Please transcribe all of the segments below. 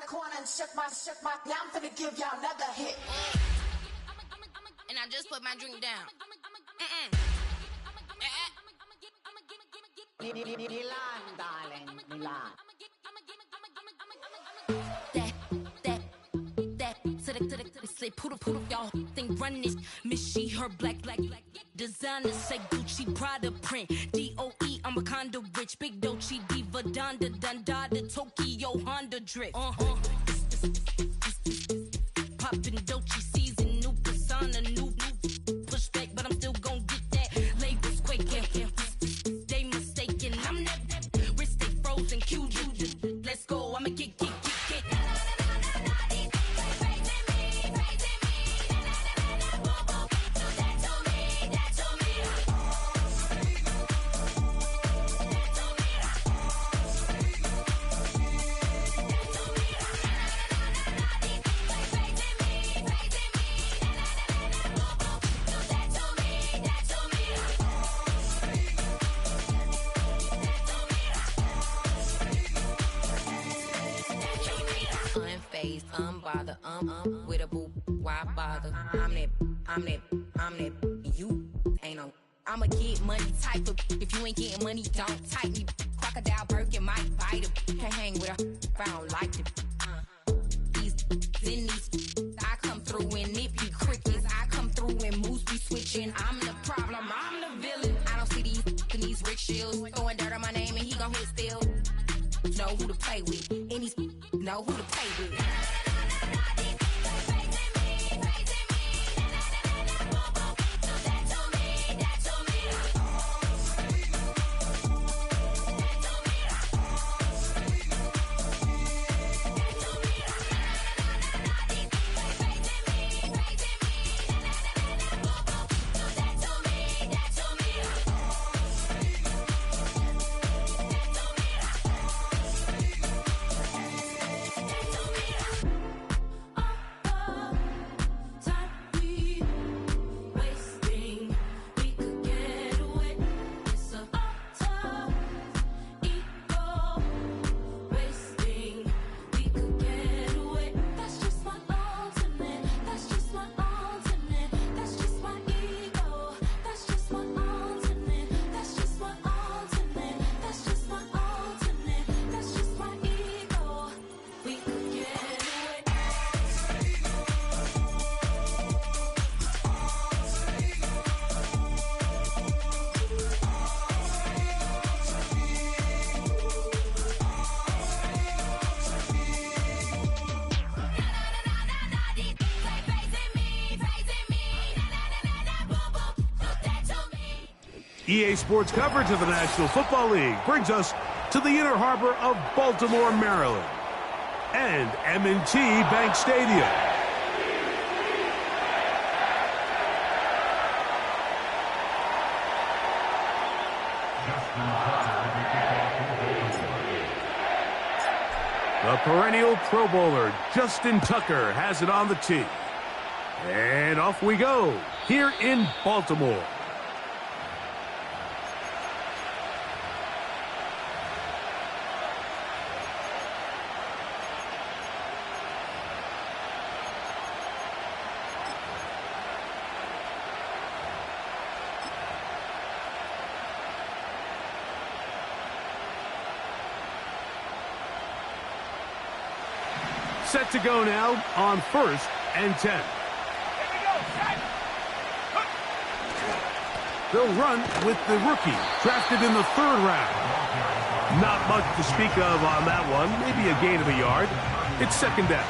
corner and shook my, now I'm finna give y'all another hit. And I just put my drink down. Milan, darling, Milan. Say poodle, y'all think run this. Miss she, her black. Designer say Gucci, Prada print. DOE, I'm a condo rich. Big Dolce, Diva, Donda, Tokyo, Honda drip. Poppin' Dolce season, new persona, new pushback, but I'm still gon' get that. Labels quaking, they mistaken. I'm that wrist stay frozen, Q. Let's go, I'ma get. Unbothered, with a boo, why bother? I'm that, you ain't no. I'm a get money type of, if you ain't getting money, don't type me. Crocodile Birkin might bite him. Can't hang with her if I don't like them. These, I come through and nip you crickets. I come through and moose be switching. I'm the problem, I'm the villain. I don't see these rich shields throwing dirt on my name and he gon' hit still. Know who to play with, and these know who to play with. EA Sports coverage of the National Football League brings us to the inner harbor of Baltimore, Maryland, and M&T Bank Stadium. The perennial Pro Bowler, Justin Tucker, has it on the tee. And off we go, here in Baltimore. Set to go now on 1st and 10. Here we go, set. They'll run with the rookie, drafted in the 3rd round. Not much to speak of on that one, maybe a gain of a yard. It's 2nd down.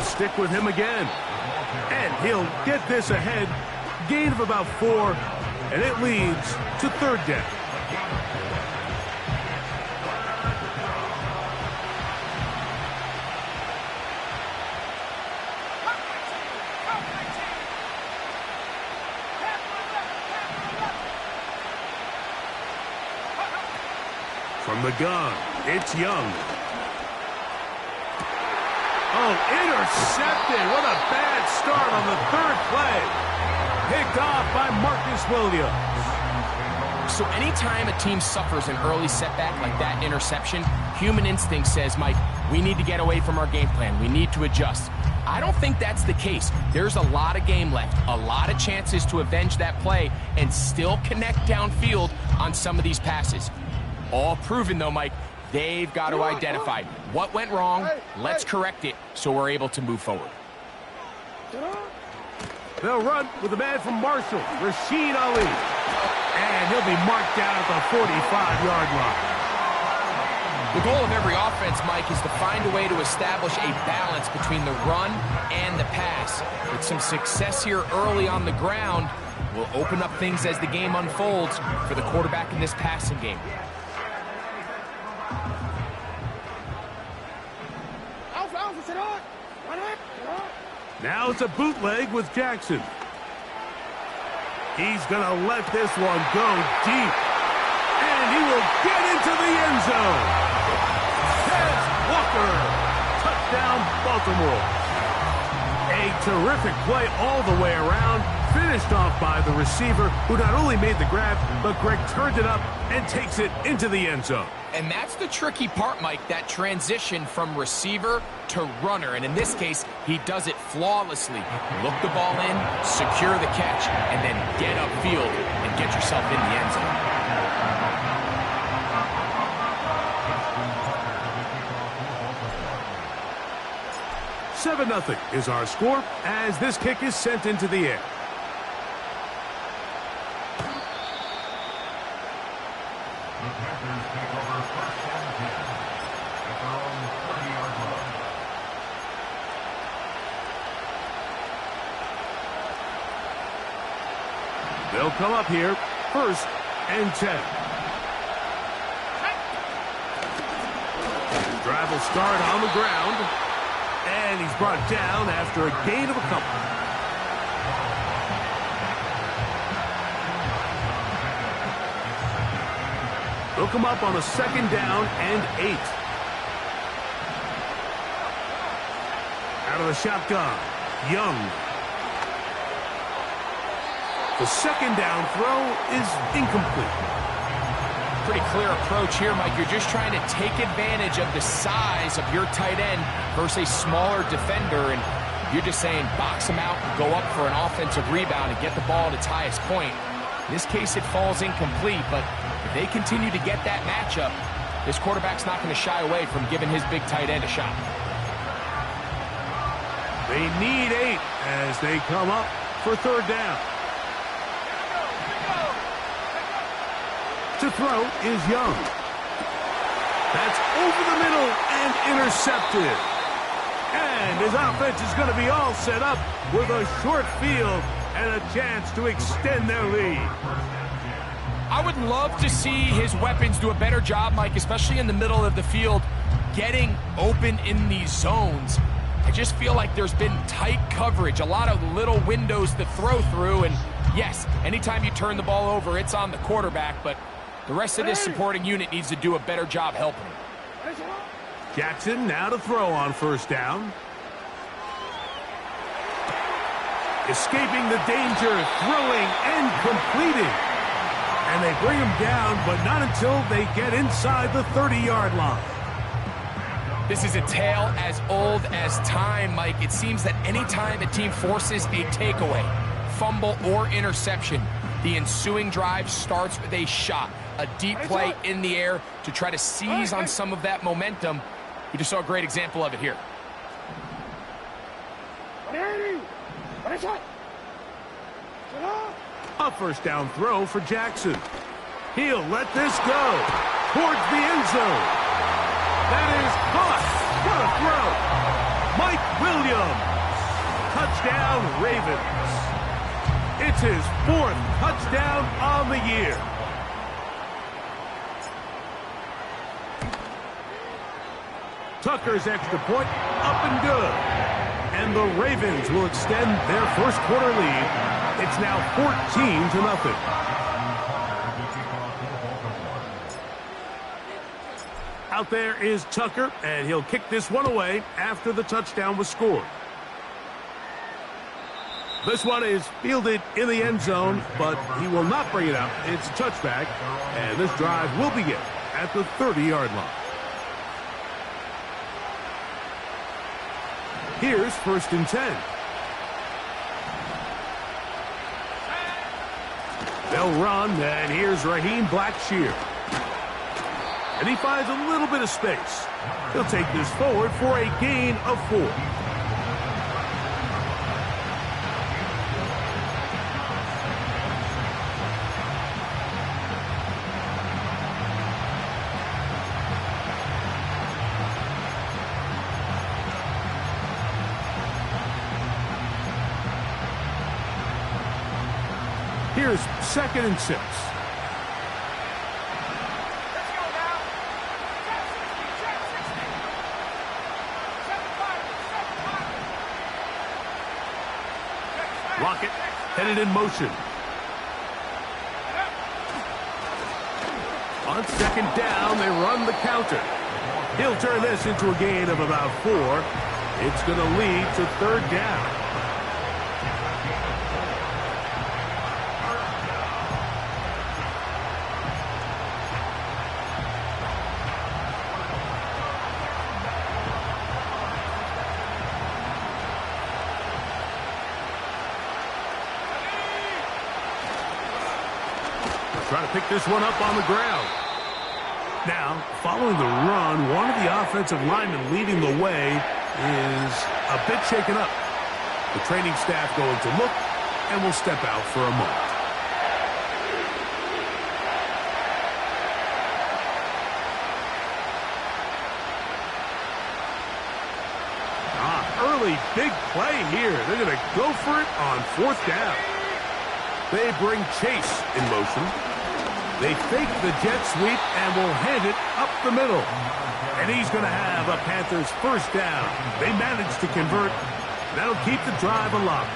Stick with him again. And he'll get this ahead. Gain of about 4, and it leads to 3rd down. From the gun, it's Young. Oh, intercepted. What a bad start on the third play. Picked off by Marcus Williams. So anytime a team suffers an early setback like that interception, human instinct says, Mike, we need to get away from our game plan. We need to adjust. I don't think that's the case. There's a lot of game left, a lot of chances to avenge that play and still connect downfield on some of these passes. All proven, though, Mike, they've got to identify what went wrong, let's correct it so we're able to move forward. They'll run with the man from Marshall, Rashid Ali. And he'll be marked down at the 45-yard line. The goal of every offense, Mike, is to find a way to establish a balance between the run and the pass. With some success here early on the ground, will open up things as the game unfolds for the quarterback in this passing game. Now it's a bootleg with Jackson. He's going to let this one go deep. And he will get into the end zone. Tez Walker. Touchdown, Baltimore. A terrific play all the way around. Finished off by the receiver, who not only made the grab, but Greg turned it up and takes it into the end zone. And that's the tricky part, Mike, that transition from receiver to runner. And in this case, he does it flawlessly. Look the ball in, secure the catch, and then get upfield and get yourself in the end zone. $7-0 is our score as this kick is sent into the air. They'll come up here, 1st and 10. Drive will start on the ground, and he's brought down after a gain of a couple. They'll come up on a 2nd down and 8. Out of the shotgun, Young. The 2nd down throw is incomplete. Pretty clear approach here, Mike. You're just trying to take advantage of the size of your tight end versus a smaller defender, and you're just saying box him out and go up for an offensive rebound and get the ball at its highest point. In this case, it falls incomplete, but if they continue to get that matchup, this quarterback's not going to shy away from giving his big tight end a shot. They need 8 as they come up for 3rd down. To throw is Young. That's over the middle and intercepted. And his offense is going to be all set up with a short field and a chance to extend their lead. I would love to see his weapons do a better job, Mike, especially in the middle of the field, getting open in these zones. I just feel like there's been tight coverage, a lot of little windows to throw through, and yes, anytime you turn the ball over, it's on the quarterback, but the rest of this supporting unit needs to do a better job helping him. Jackson now to throw on 1st down. Escaping the danger, throwing and completing. And they bring him down, but not until they get inside the 30-yard line. This is a tale as old as time, Mike. It seems that anytime a team forces a takeaway, fumble, or interception, the ensuing drive starts with a shot, a deep play in the air to try to seize on some of that momentum. We just saw a great example of it here. A 1st down throw for Jackson. He'll let this go towards the end zone. That is caught. What a throw. Mike Williams. Touchdown, Ravens. It's his 4th touchdown on the year. Tucker's extra point up and good. And the Ravens will extend their 1st quarter lead. It's now 14-0. Out there is Tucker, and he'll kick this one away after the touchdown was scored. This one is fielded in the end zone, but he will not bring it out. It's a touchback, and this drive will begin at the 30-yard line. Here's 1st and 10. They'll run, and here's Raheem Blackshear. And he finds a little bit of space. He'll take this forward for a gain of 4. Here's 2nd and 6. Lockett headed in motion. On 2nd down, they run the counter. He'll turn this into a gain of about 4. It's going to lead to 3rd down. Trying to pick this one up on the ground. Now, following the run, one of the offensive linemen leading the way is a bit shaken up. The training staff going to look and will step out for a moment. Early big play here. They're going to go for it on 4th down. They bring Chase in motion. They fake the jet sweep and will hand it up the middle. And he's going to have a Panthers 1st down. They managed to convert. That'll keep the drive alive.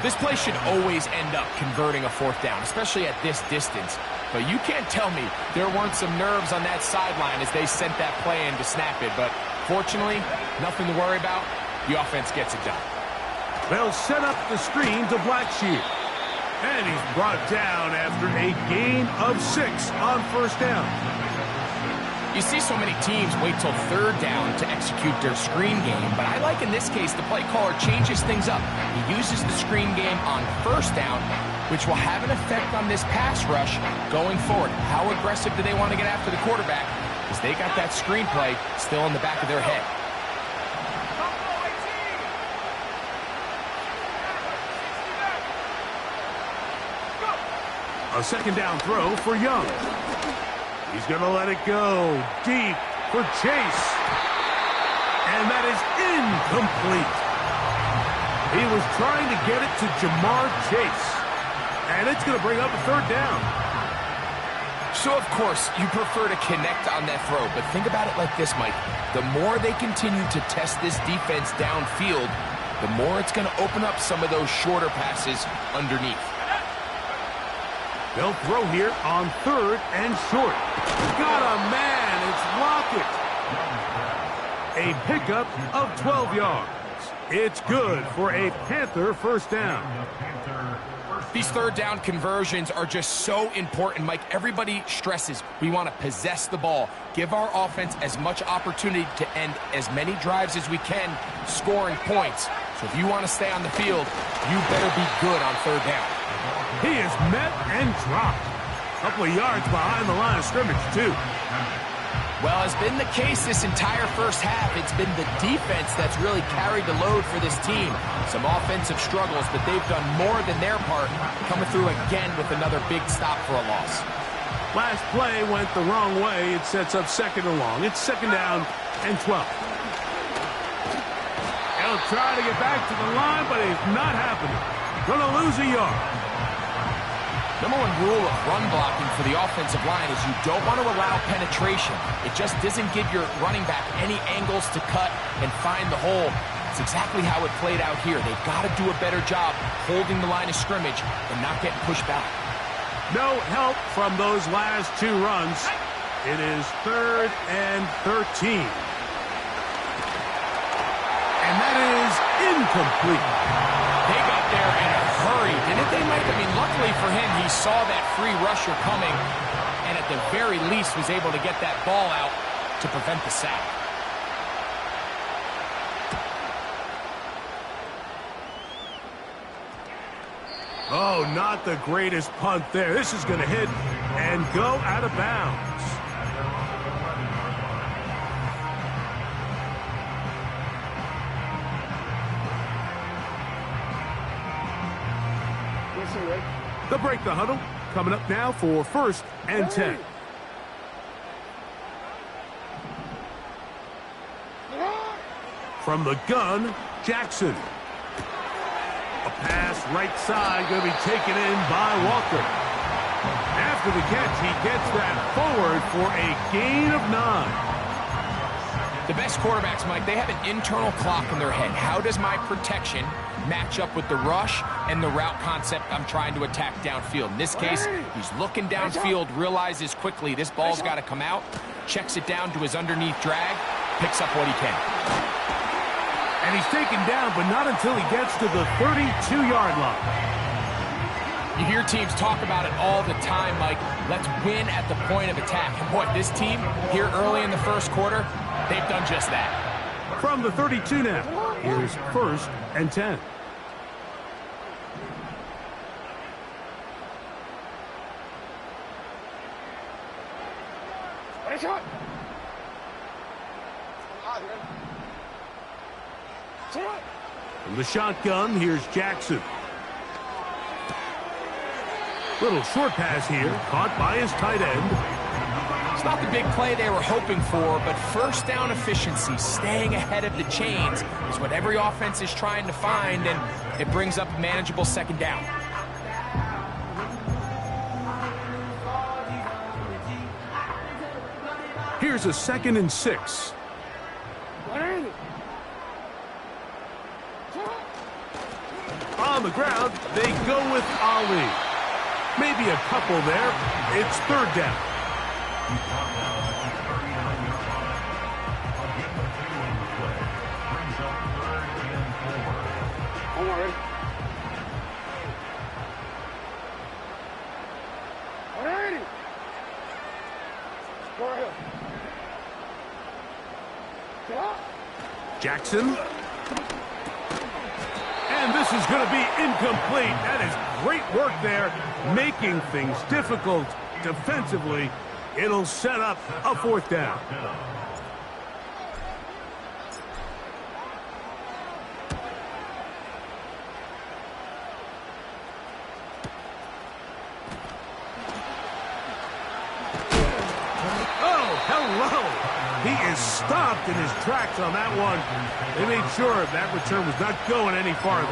This play should always end up converting a 4th down, especially at this distance. But you can't tell me there weren't some nerves on that sideline as they sent that play in to snap it. But fortunately, nothing to worry about. The offense gets it done. They'll set up the screen to Blackshear. And he's brought down after a gain of 6 on 1st down. You see so many teams wait till 3rd down to execute their screen game, but I like in this case the play caller changes things up. He uses the screen game on 1st down, which will have an effect on this pass rush going forward. How aggressive do they want to get after the quarterback? Because they got that screen play still in the back of their head. A 2nd down throw for Young. He's going to let it go deep for Chase. And that is incomplete. He was trying to get it to Jamar Chase. And it's going to bring up a 3rd down. So, of course, you prefer to connect on that throw, but think about it like this, Mike. The more they continue to test this defense downfield, the more it's going to open up some of those shorter passes underneath. They'll throw here on 3rd and short. Got a man. It's Lockett. A pickup of 12 yards. It's good for a Panther 1st down. These 3rd down conversions are just so important, Mike. Everybody stresses we want to possess the ball, give our offense as much opportunity to end as many drives as we can, scoring points. So if you want to stay on the field, you better be good on 3rd down. He is met and dropped. A couple of yards behind the line of scrimmage, too. Well, as been the case this entire 1st half, it's been the defense that's really carried the load for this team. Some offensive struggles, but they've done more than their part, coming through again with another big stop for a loss. Last play went the wrong way. It sets up 2nd and long. It's 2nd down and 12. He'll try to get back to the line, but it's not happening. Going to lose a yard. Number one rule of run blocking for the offensive line is you don't want to allow penetration. It just doesn't give your running back any angles to cut and find the hole. It's exactly how it played out here. They've got to do a better job holding the line of scrimmage and not getting pushed back. No help from those last 2 runs. It is 3rd and 13. And that is incomplete. They got there in a hurry, didn't they, Mike? I mean, luckily for him, he saw that free rusher coming, and at the very least was able to get that ball out to prevent the sack. Oh, not the greatest punt there. This is going to hit and go out of bounds. They'll break the huddle. Coming up now for 1st and 10. From the gun, Jackson. A pass right side going to be taken in by Walker. After the catch, he gets that forward for a gain of 9. The best quarterbacks, Mike, they have an internal clock in their head. How does my protection match up with the rush and the route concept I'm trying to attack downfield? In this case, he's looking downfield, realizes quickly this ball's got to come out, checks it down to his underneath drag, picks up what he can. And he's taken down, but not until he gets to the 32-yard line. You hear teams talk about it all the time, Mike. Let's win at the point of attack. And boy, this team here early in the first quarter, they've done just that. From the 32 now, here's 1st and 10. From the shotgun, here's Jackson. Little short pass here, caught by his tight end. It's not the big play they were hoping for, but first down efficiency, staying ahead of the chains, is what every offense is trying to find, and it brings up a manageable 2nd down. Here's a 2nd and 6. On the ground, they go with Ali. Maybe a couple there. It's 3rd down. Jackson. And this is going to be incomplete. That is great work there, making things difficult defensively. It'll set up a 4th down. Oh, hello. He is stopped in his tracks on that one. They made sure that return was not going any farther.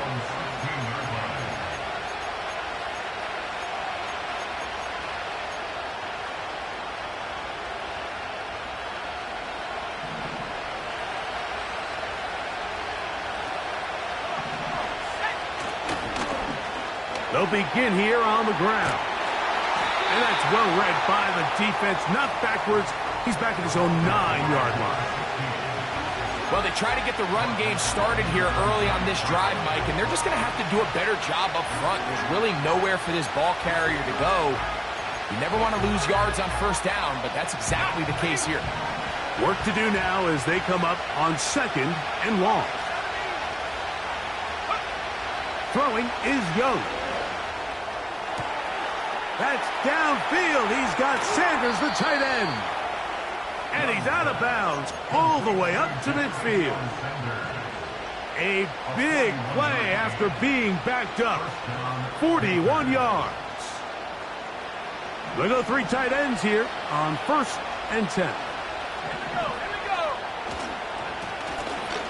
They'll begin here on the ground. And that's well read by the defense. Not backwards. He's back at his own 9-yard line. Well, they try to get the run game started here early on this drive, Mike, and they're just going to have to do a better job up front. There's really nowhere for this ball carrier to go. You never want to lose yards on 1st down, but that's exactly the case here. Work to do now as they come up on 2nd and long. Throwing is Young. That's downfield. He's got Sanders, the tight end. And he's out of bounds all the way up to midfield. A big play after being backed up. 41 yards. They go 3 tight ends here on 1st and 10.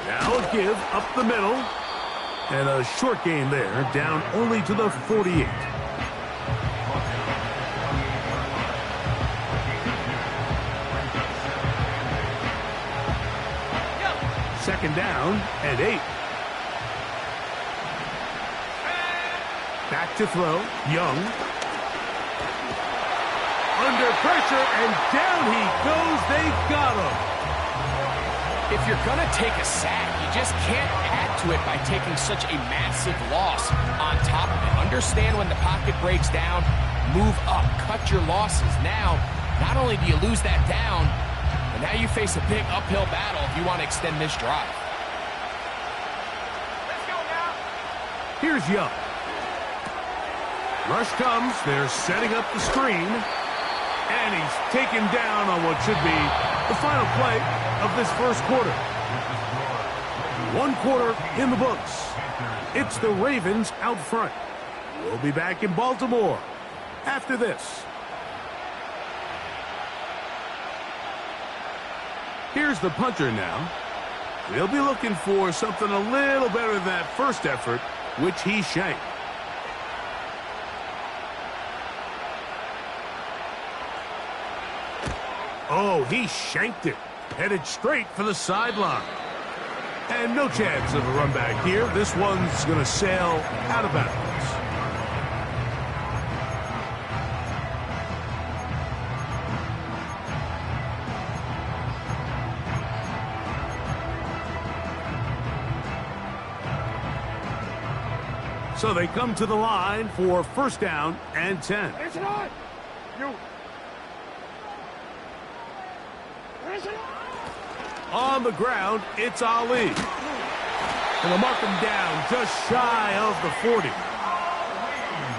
Now a give up the middle. And a short gain there, down only to the 48. Second down and 8. Back to throw. Young. under pressure, and down he goes. They got him. If you're going to take a sack, you just can't add to it by taking such a massive loss on top of it. Understand when the pocket breaks down, move up, cut your losses. Now, not only do you lose that down, but now you face a big uphill battle if you want to extend this drive. Let's go now. Here's Young. Rush comes. They're setting up the screen. And he's taken down on what should be the final play of this first quarter. 1 quarter in the books. It's the Ravens out front. We'll be back in Baltimore after this. Here's the punter now. They'll be looking for something a little better than that first effort, which he shanked. Oh, he shanked it. Headed straight for the sideline. And no chance of a run back here. This one's going to sail out of bounds. So they come to the line for first down and 10. Where's it on? You. Where's it on? On the ground, it's Ali. And they'll mark him down just shy of the 40.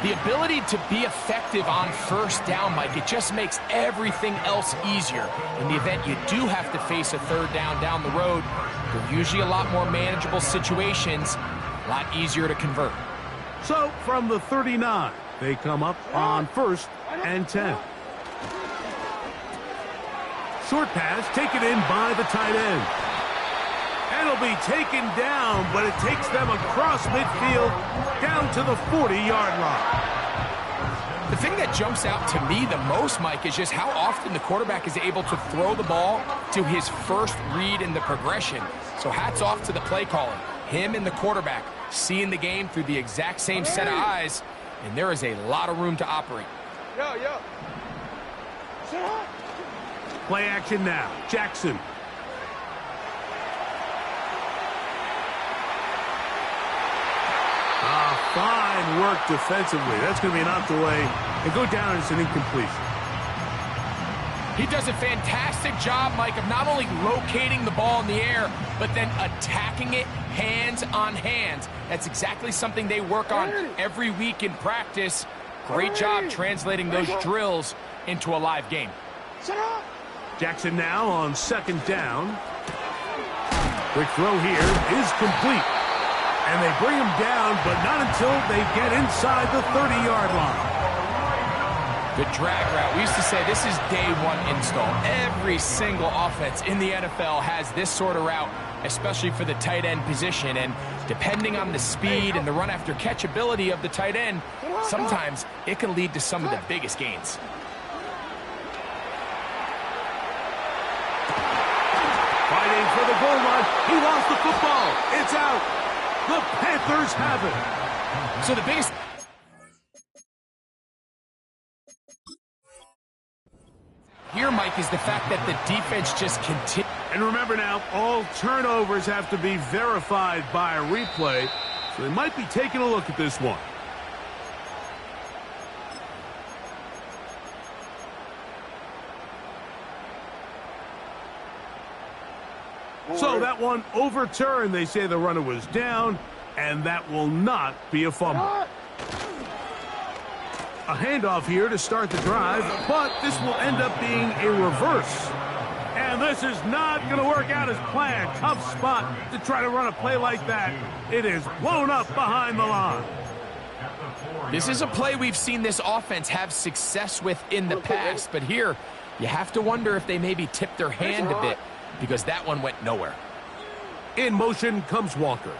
The ability to be effective on first down, Mike, it just makes everything else easier. In the event you do have to face a third down the road, they're usually a lot more manageable situations, a lot easier to convert. So from the 39, they come up on first and 10. Short pass taken in by the tight end. And it'll be taken down, but it takes them across midfield down to the 40-yard line. The thing that jumps out to me the most, Mike, is just how often the quarterback is able to throw the ball to his first read in the progression. So hats off to the play caller. Him and the quarterback seeing the game through the exact same set of eyes, and there is a lot of room to operate. Yo. Sit up. Play action now. Jackson. Fine work defensively. That's going to be knocked away and go down as an incompletion. He does a fantastic job, Mike, of not only locating the ball in the air, but then attacking it hands on hands. That's exactly something they work on every week in practice. Great job translating those drills into a live game. Jackson now on second down. Quick throw here is complete. And they bring him down, but not until they get inside the 30-yard line. Good drag route. We used to say this is day one install. Every single offense in the NFL has this sort of route, especially for the tight end position. And depending on the speed and the run after catch ability of the tight end, sometimes it can lead to some of the biggest gains. Fighting for the goal line. He lost the football. It's out. The Panthers have it. So the biggest... here, Mike, is the fact that the defense just continues. And remember now, all turnovers have to be verified by a replay, so they might be taking a look at this one. So that one overturned. They say the runner was down, and that will not be a fumble. A handoff here to start the drive, but this will end up being a reverse. And this is not going to work out as planned. Tough spot to try to run a play like that. It is blown up behind the line. This is a play we've seen this offense have success with in the past, but here you have to wonder if they maybe tipped their hand a bit, because that one went nowhere. In motion comes Walker.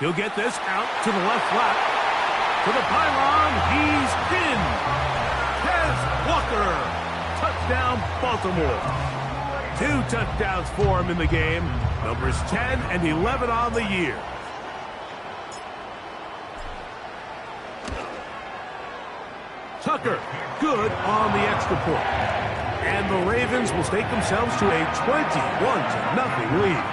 He'll get this out to the left flat. To the pylon, he's in. Tez Walker. Touchdown, Baltimore. 2 touchdowns for him in the game. Numbers 10 and 11 on the year. Tucker, good on the extra point. And the Ravens will stake themselves to a 21-0 lead.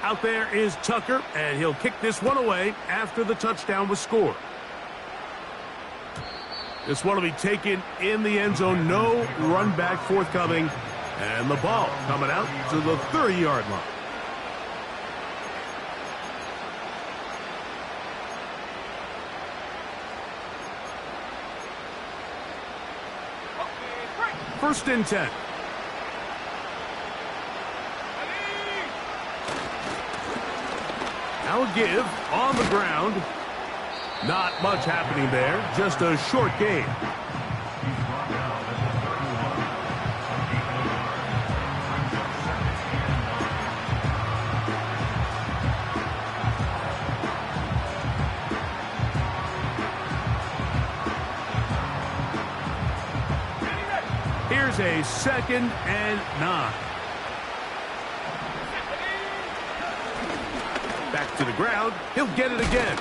Out there is Tucker, and he'll kick this one away after the touchdown was scored. This one will be taken in the end zone. No run back forthcoming. And the ball coming out to the 30-yard line. First and 10. Now a give on the ground. Not much happening there. Just a short gain. Here's a 2nd and 9. Back to the ground. He'll get it again.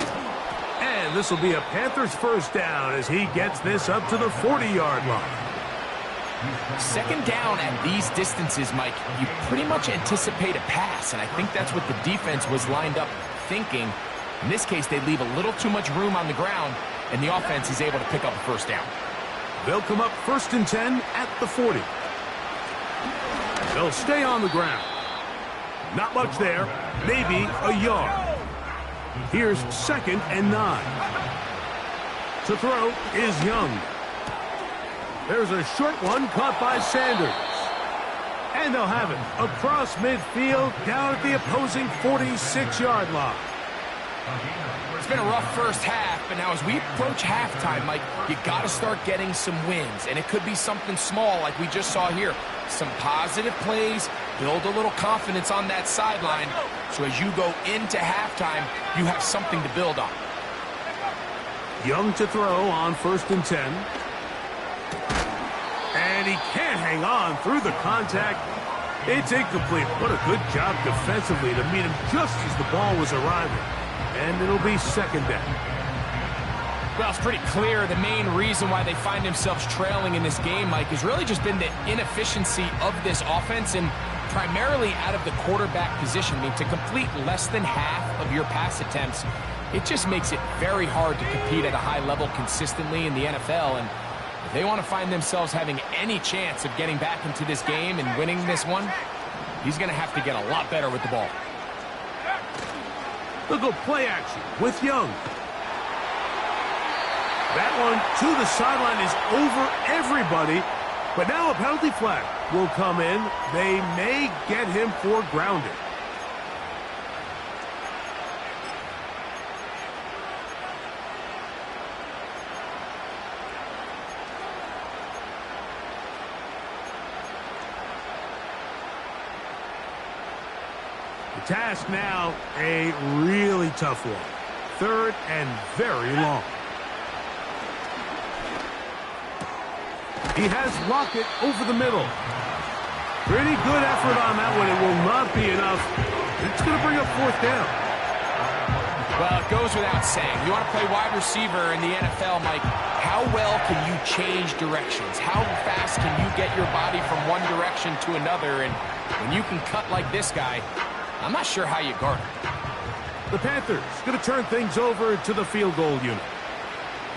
And this will be a Panthers first down as he gets this up to the 40-yard line. Second down at these distances, Mike, you pretty much anticipate a pass, and I think that's what the defense was lined up thinking. In this case, they leave a little too much room on the ground, and the offense is able to pick up a first down. They'll come up 1st and 10 at the 40. They'll stay on the ground. Not much there, maybe a yard. Here's 2nd and 9. To throw is Young. There's a short one caught by Sanders. And they'll have it across midfield down at the opposing 46-yard line. It's been a rough first half, but now as we approach halftime, Mike, you got to start getting some wins. And it could be something small like we just saw here. Some positive plays, build a little confidence on that sideline. So as you go into halftime, you have something to build on. Young to throw on 1st and 10. And he can't hang on through the contact. It's incomplete. What a good job defensively to meet him just as the ball was arriving. And it'll be 2nd down. Well, it's pretty clear the main reason why they find themselves trailing in this game, Mike, has really just been the inefficiency of this offense and primarily out of the quarterback position. I mean, to complete less than half of your pass attempts, it just makes it very hard to compete at a high level consistently in the NFL. And if they want to find themselves having any chance of getting back into this game and winning this one, he's going to have to get a lot better with the ball. They'll go play action with Young. That one to the sideline is over everybody. But now a penalty flag will come in. They may get him for grounding. The task now, a really tough one. 3rd and very long. He has Lockett over the middle. Pretty good effort on that one. It will not be enough. It's going to bring up 4th down. Well, it goes without saying. You want to play wide receiver in the NFL, Mike, how well can you change directions? How fast can you get your body from one direction to another? And when you can cut like this guy, I'm not sure how you guard him. The Panthers going to turn things over to the field goal unit.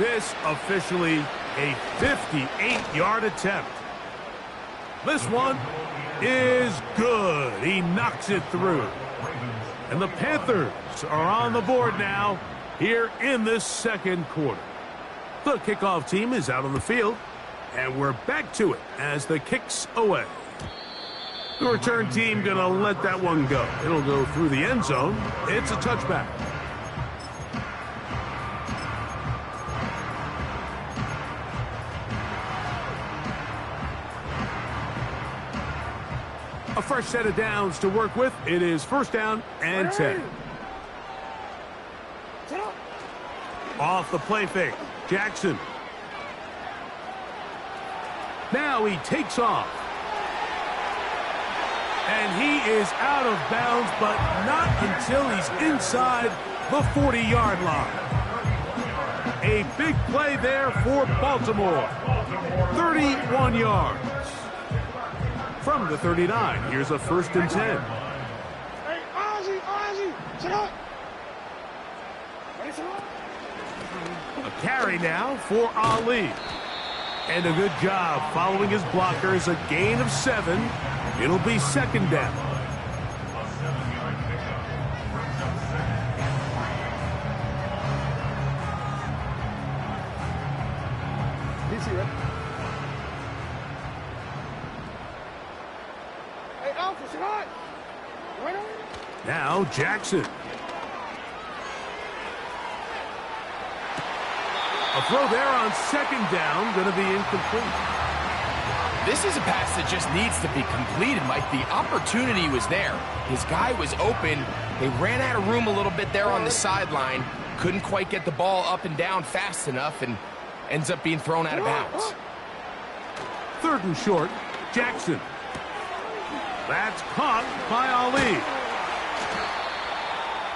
This officially a 58-yard attempt. This one is good. He knocks it through. And the Panthers are on the board now here in this 2nd quarter. The kickoff team is out on the field, and we're back to it as the kick's away. The return team going to let that one go. It'll go through the end zone. It's a touchback. A fresh set of downs to work with. It is 1st down and 10. Off the play fake. Jackson. Now he takes off. And he is out of bounds, but not until he's inside the 40-yard line. A big play there for Baltimore. 31 yards. From the 39, here's a 1st and 10. Hey, Ozzie, sit up. Ready, sit up. A carry now for Ali. And a good job following his blockers. A gain of 7. It'll be 2nd down. Hey, Alpha, sit up. Right on. Now Jackson. A throw there on 2nd down, going to be incomplete. This is a pass that just needs to be completed, Mike. The opportunity was there. His guy was open. They ran out of room a little bit there on the sideline. Couldn't quite get the ball up and down fast enough and ends up being thrown out of bounds. 3rd and short, Jackson. That's caught by Ali.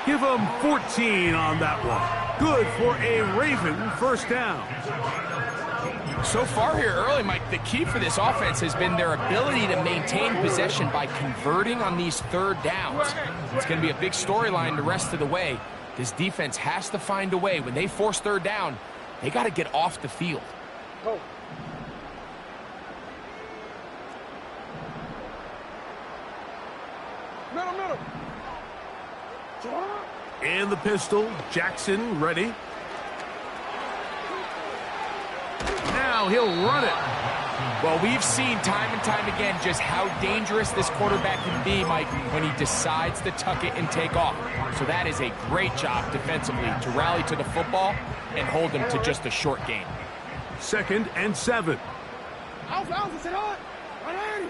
Give him 14 on that one. Good for a Raven 1st down. So far here early, Mike, the key for this offense has been their ability to maintain possession by converting on these 3rd downs. It's going to be a big storyline the rest of the way. This defense has to find a way. When they force 3rd down, they got to get off the field. Go. Middle. Sit up. In the pistol, Jackson ready. Now he'll run it. Well, we've seen time and time again just how dangerous this quarterback can be, Mike, when he decides to tuck it and take off. So that is a great job defensively to rally to the football and hold him to just a short gain. 2nd and 7. Alpha, sit up. Ready.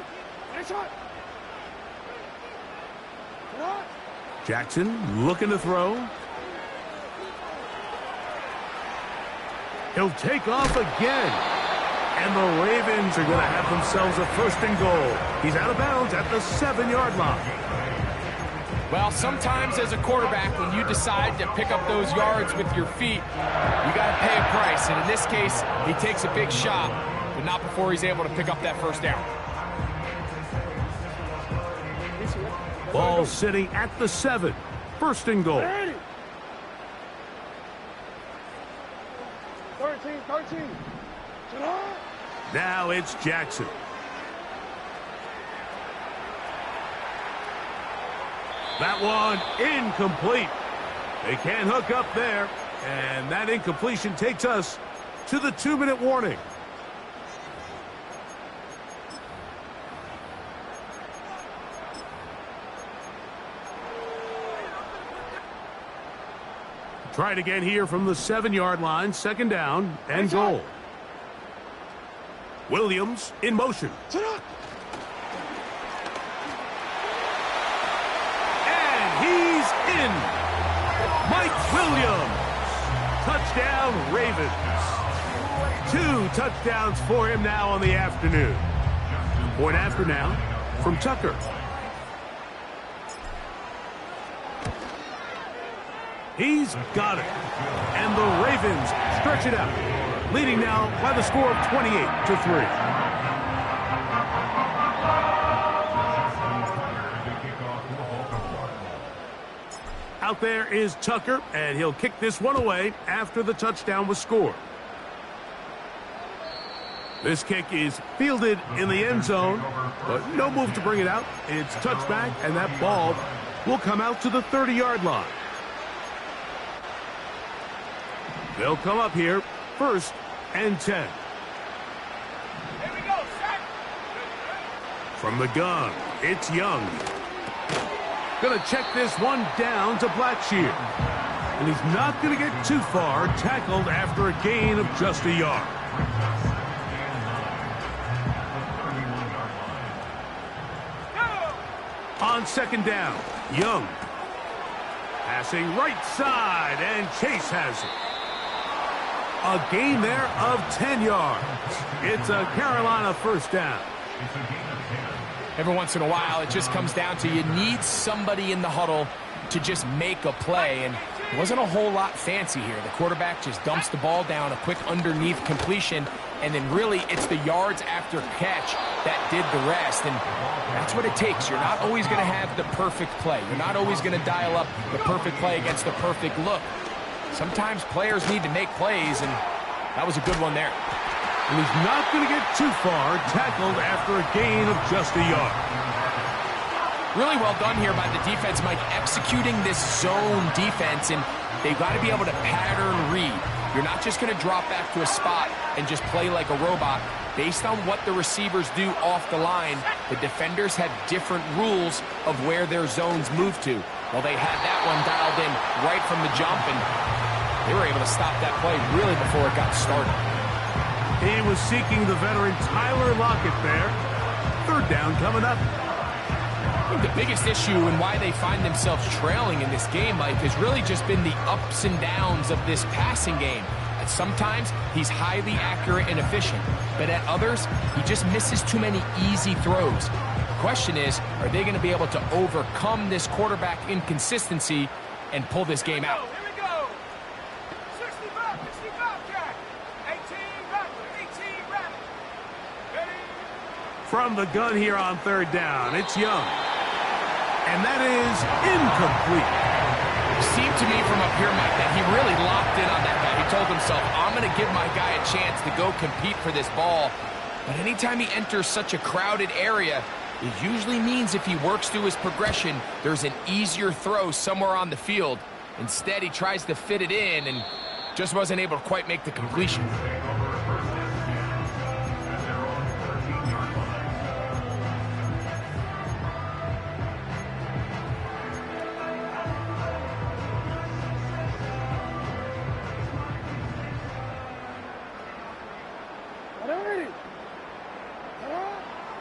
Ready, shot. Sit up. Jackson looking to throw. He'll take off again. And the Ravens are going to have themselves a 1st and goal. He's out of bounds at the 7-yard line. Well, sometimes as a quarterback, when you decide to pick up those yards with your feet, you got to pay a price. And in this case, he takes a big shot, but not before he's able to pick up that 1st down. Ball sitting at the 7. 1st and goal. 13. Sit up. Now it's Jackson. That one incomplete. They can't hook up there. And that incompletion takes us to the 2-minute warning. Try it again here from the 7-yard line. 2nd down and goal. Williams in motion. And he's in. Mike Williams. Touchdown, Ravens. 2 touchdowns for him now on the afternoon. Point after now from Tucker. He's got it. And the Ravens stretch it out, leading now by the score of 28-3. Out there is Tucker, and he'll kick this one away after the touchdown was scored. This kick is fielded in the end zone, but no move to bring it out. It's touchback, and that ball will come out to the 30-yard line. They'll come up here, 1st and 10. Here we go, set. From the gun, it's Young. Gonna check this one down to Blackshear. And he's not gonna get too far, tackled after a gain of just a yard. On 2nd down, Young. Passing right side, and Chase has it. A gain there of 10 yards. It's a Carolina 1st down. Every once in a while, it just comes down to you need somebody in the huddle to just make a play, and it wasn't a whole lot fancy here. The quarterback just dumps the ball down, a quick underneath completion, and then really it's the yards after catch that did the rest, and that's what it takes. You're not always going to have the perfect play. You're not always going to dial up the perfect play against the perfect look. Sometimes players need to make plays, and that was a good one there. And he's not going to get too far, tackled after a gain of just a yard. Really well done here by the defense, Mike, executing this zone defense, and they've got to be able to pattern read. You're not just going to drop back to a spot and just play like a robot. Based on what the receivers do off the line, the defenders have different rules of where their zones move to. Well, they had that one dialed in right from the jump, and they were able to stop that play really before it got started. He was seeking the veteran Tyler Lockett there. Third down coming up. I think the biggest issue and why they find themselves trailing in this game, Mike, has really just been the ups and downs of this passing game. At sometimes, he's highly accurate and efficient, but at others, he just misses too many easy throws. The question is, are they going to be able to overcome this quarterback inconsistency and pull this game out? Here we go. 65, 65, Jack. 18, rabbit. Ready? From the gun here on third down, it's Young. And that is incomplete. It seemed to me from up here, Mike, that he really locked in on that guy. He told himself, I'm going to give my guy a chance to go compete for this ball. But anytime he enters such a crowded area, it usually means if he works through his progression, there's an easier throw somewhere on the field. Instead, he tries to fit it in and just wasn't able to quite make the completion.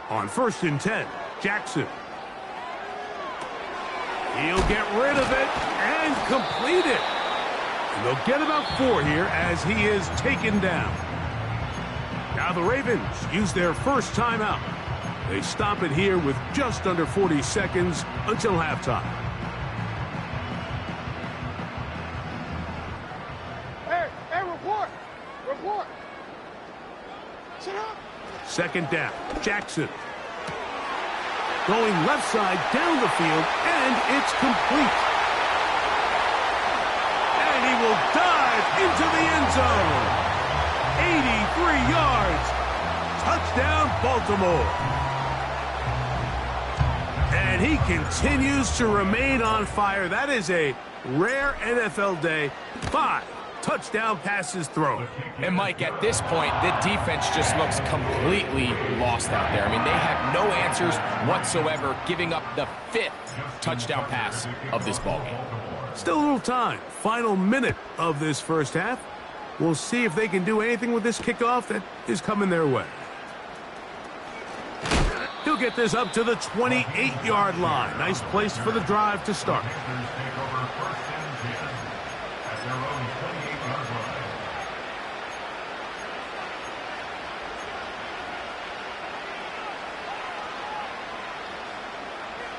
On 1st and 10, Jackson. He'll get rid of it and complete it. And they'll get about 4 here as he is taken down. Now the Ravens use their first timeout. They stop it here with just under 40 seconds until halftime. Hey, report. Sit up. Second down, Jackson. Going left side down the field, and it's complete. And he will dive into the end zone. 83 yards. Touchdown, Baltimore. And he continues to remain on fire. That is a rare NFL day. 5 touchdown passes thrown. And Mike, at this point, the defense just looks completely lost out there. I mean, they have no answers whatsoever, giving up the 5th touchdown pass of this ballgame. Still a little time. Final minute of this first half. We'll see if they can do anything with this kickoff that is coming their way. He'll get this up to the 28-yard line. Nice place for the drive to start.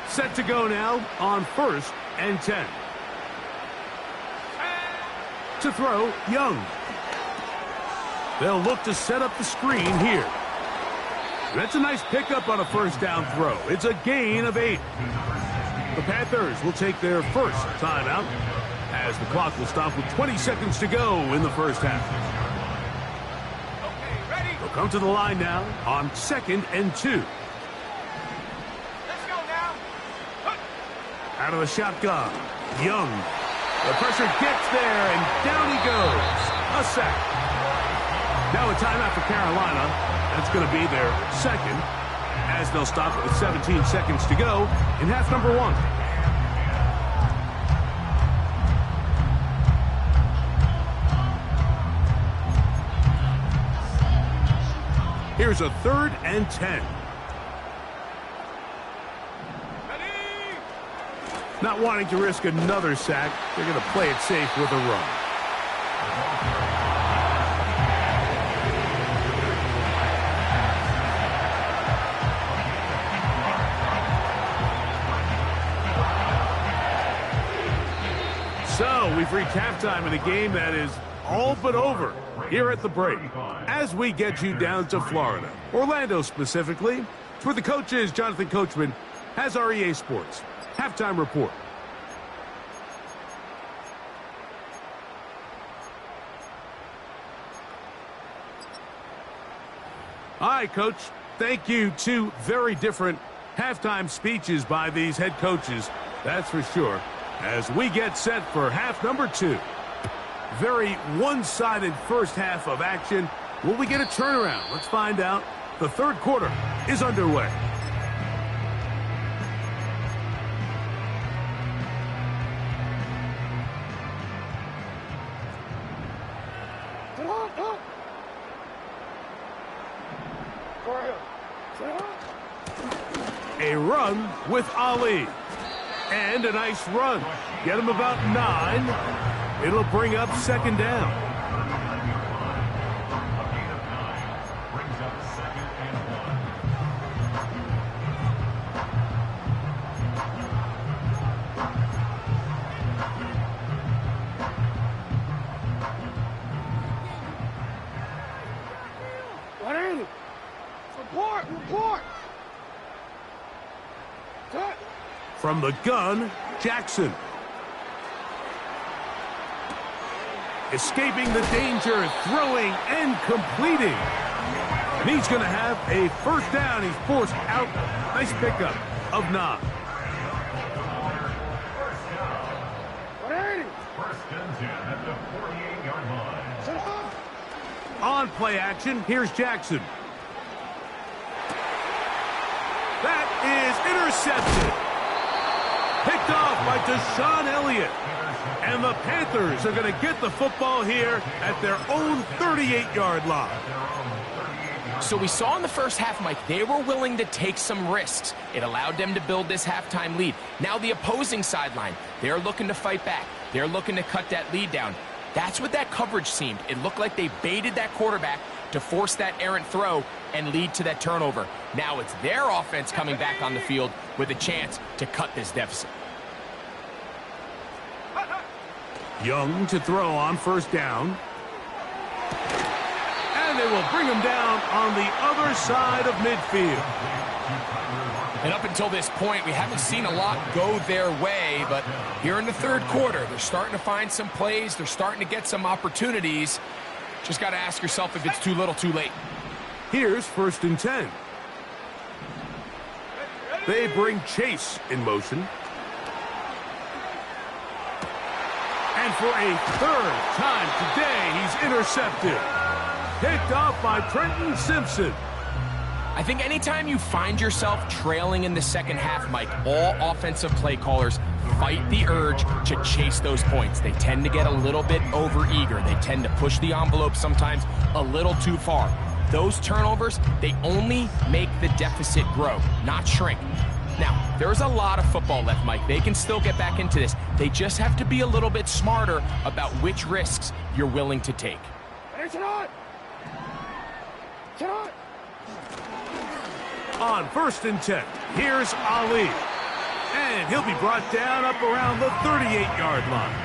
Set to go now on 1st and 10. To throw, Young. They'll look to set up the screen here. That's a nice pickup on a first down throw. It's a gain of 8. The Panthers will take their first timeout as the clock will stop with 20 seconds to go in the first half. Okay, ready? They'll come to the line now on 2nd and 2. Out of the shotgun, Young. The pressure gets there, and down he goes. A sack. Now a timeout for Carolina. That's going to be their second, as they'll stop with 17 seconds to go in half number 1. Here's a 3rd and 10. Not wanting to risk another sack, they're going to play it safe with a run. So, we've reached halftime in a game that is all but over here at the break. As we get you down to Florida, Orlando specifically, it's where the coach is. Jonathan Coachman has our EA Sports halftime report. All right, Coach. Thank you. Two very different halftime speeches by these head coaches, that's for sure, as we get set for half number 2. Very one-sided first half of action. Will we get a turnaround? Let's find out. The third quarter is underway. A run with Ali. And a nice run. Get him about 9. It'll bring up second down. Report! From the gun, Jackson. Escaping the danger, throwing and completing. And he's going to have a first down. He's forced out. Nice pickup of 9. First and 10 at the 48-yard line. On play action, here's Jackson. That is intercepted. Picked off by Deshaun Elliott. And the Panthers are going to get the football here at their own 38-yard line. So we saw in the first half, Mike, they were willing to take some risks. It allowed them to build this halftime lead. Now the opposing sideline, they're looking to fight back. They're looking to cut that lead down. That's what that coverage seemed. It looked like they baited that quarterback to force that errant throw and lead to that turnover. Now it's their offense coming back on the field with a chance to cut this deficit. Young to throw on first down. And they will bring him down on the other side of midfield. And up until this point, we haven't seen a lot go their way, but here in the third quarter, they're starting to find some plays. They're starting to get some opportunities. Just got to ask yourself if it's too little, too late. Here's first and 10. They bring Chase in motion. And for a third time today, he's intercepted. Picked off by Trenton Simpson. I think anytime you find yourself trailing in the second half, Mike, all offensive play callers fight the urge to chase those points. They tend to get a little bit overeager. They tend to push the envelope sometimes a little too far. Those turnovers, they only make the deficit grow, not shrink. Now, there's a lot of football left, Mike. They can still get back into this. They just have to be a little bit smarter about which risks you're willing to take. On first and 10, here's Ali. And he'll be brought down up around the 38-yard line.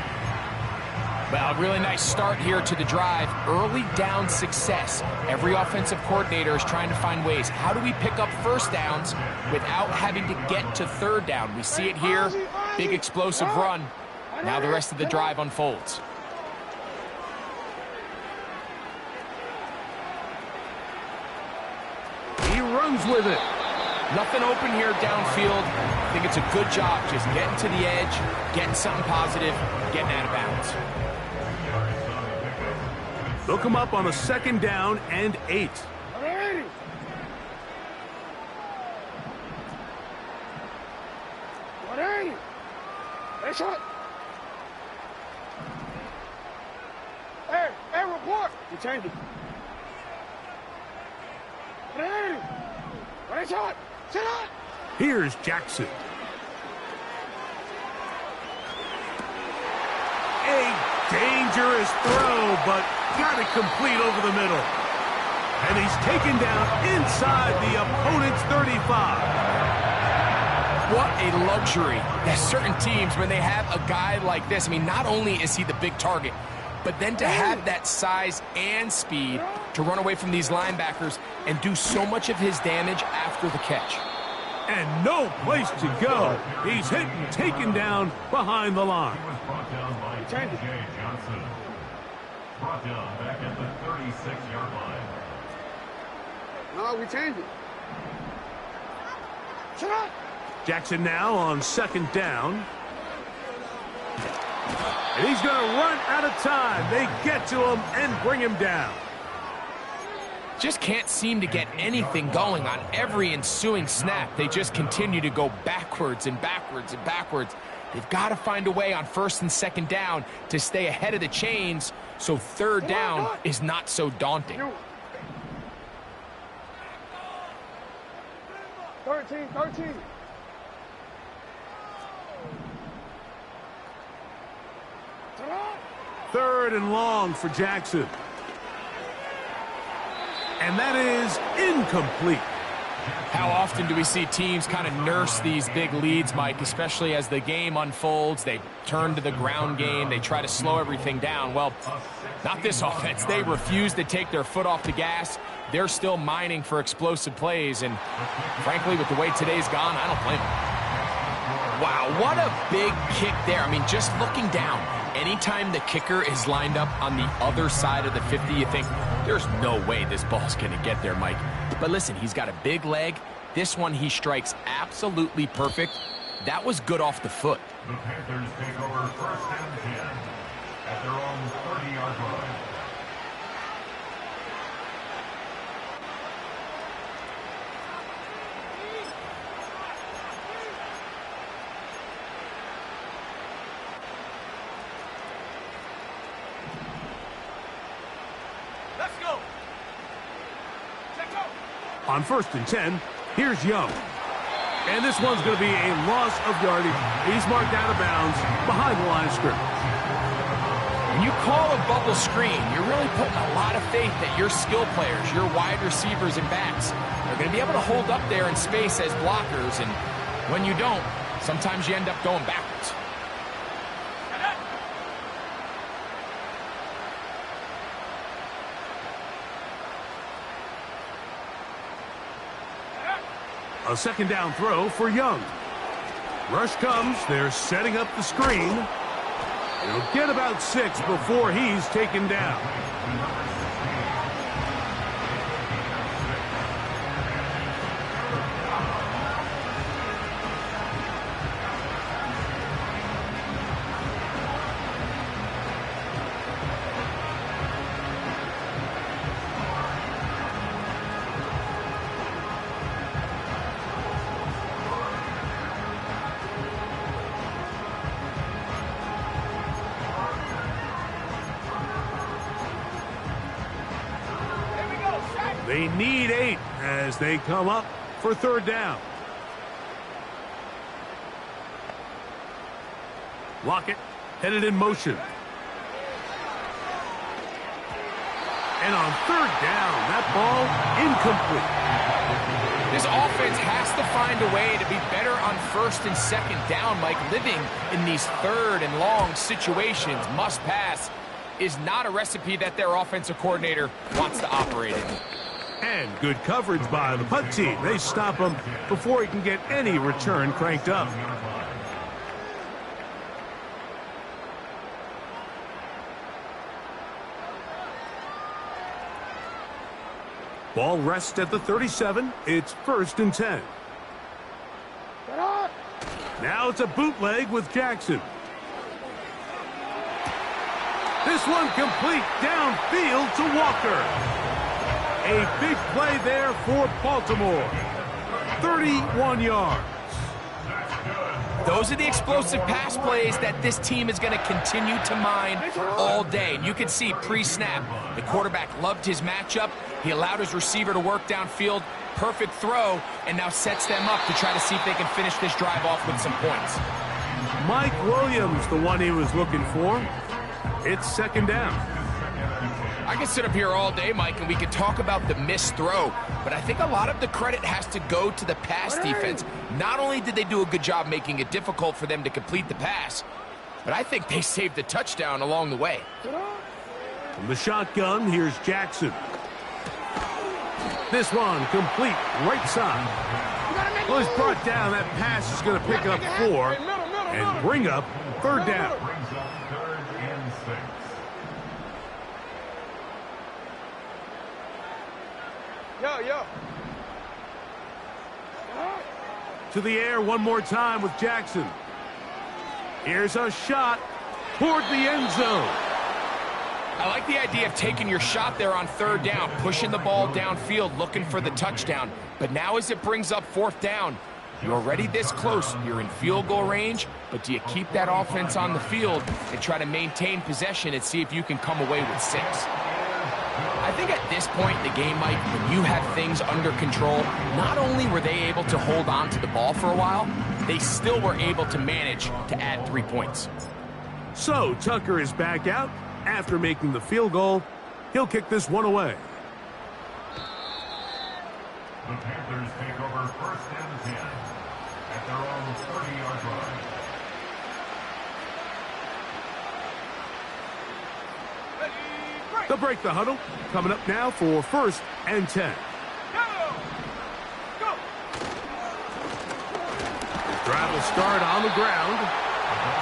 Well, a really nice start here to the drive. Early down success. Every offensive coordinator is trying to find ways. How do we pick up first downs without having to get to third down? We see it here. Big explosive run. Now the rest of the drive unfolds. He runs with it. Nothing open here downfield. I think it's a good job just getting to the edge, getting something positive, getting out of bounds. They'll come up on a second down and 8. Hey, report! You changed it. Here's Jackson. A dangerous throw, but got it complete over the middle. And he's taken down inside the opponent's 35. what a luxury that certain teams, when they have a guy like this, I mean, not only is he the big target, but then to have that size and speed to run away from these linebackers and do so much of his damage after the catch. And no place to go. He's hit and taken down behind the line. He was brought down by J.J. Johnson. Brought down back at the 36-yard line. No, we change it. Shut up. Jackson now on second down. And he's going to run out of time. They get to him and bring him down. Just can't seem to get anything going on every ensuing snap. They just continue to go backwards and backwards and backwards. They've got to find a way on first and second down to stay ahead of the chains so third down is not so daunting. 13. Third and long for Jackson. And that is incomplete. How often do we see teams kind of nurse these big leads, Mike, especially as the game unfolds? They turn to the ground game. They try to slow everything down. Well, not this offense. They refuse to take their foot off the gas. They're still mining for explosive plays. And frankly, with the way today's gone, I don't blame them. Wow, what a big kick there. I mean, just looking down, anytime the kicker is lined up on the other side of the 50, you think, there's no way this ball's going to get there, Mike. But listen, he's got a big leg. This one he strikes absolutely perfect. That was good off the foot. The Panthers take over first and 10 at their own 30-yard line. On first and 10, here's Young. And this one's going to be a loss of yardage. He's marked out of bounds behind the line of scrimmage. When you call a bubble screen, you're really putting a lot of faith that your skill players, your wide receivers and backs, are going to be able to hold up there in space as blockers. And when you don't, sometimes you end up going backwards. A second down throw for Young. Rush comes. They're setting up the screen. He'll get about 6 before he's taken down. They need 8 as they come up for third down. Lockett headed in motion. And on third down, that ball incomplete. This offense has to find a way to be better on first and second down, Mike. Living in these third and long situations, must pass, is not a recipe that their offensive coordinator wants to operate in. And good coverage by the punt team. They stop him before he can get any return cranked up. Ball rests at the 37. It's first and 10. Now it's a bootleg with Jackson. This one complete downfield to Walker. A big play there for Baltimore. 31 yards. Those are the explosive pass plays that this team is going to continue to mine all day. And you can see pre-snap, the quarterback loved his matchup. He allowed his receiver to work downfield. Perfect throw, and now sets them up to try to see if they can finish this drive off with some points. Mike Williams, the one he was looking for. It's second down. I can sit up here all day, Mike, and we could talk about the missed throw, but I think a lot of the credit has to go to the pass defense, Not only did they do a good job making it difficult for them to complete the pass, but I think they saved the touchdown along the way. From the shotgun, here's Jackson. This one complete right side. Well, he's brought down. That pass is going to pick up 4 and bring up third down. Brings up 3rd and 6. Yo. To the air one more time with Jackson. Here's a shot toward the end zone. I like the idea of taking your shot there on 3rd down, pushing the ball downfield, looking for the touchdown. But now as it brings up 4th down, you're already this close. You're in field goal range, but do you keep that offense on the field and try to maintain possession and see if you can come away with 6? I think at this point in the game, Mike, when you have things under control, not only were they able to hold on to the ball for a while, they still were able to manage to add 3 points. So Tucker is back out after making the field goal. He'll kick this one away. The Panthers take over 1st and 10 at their own 30-yard line. They'll break the huddle. Coming up now for 1st and 10. Drive will start on the ground.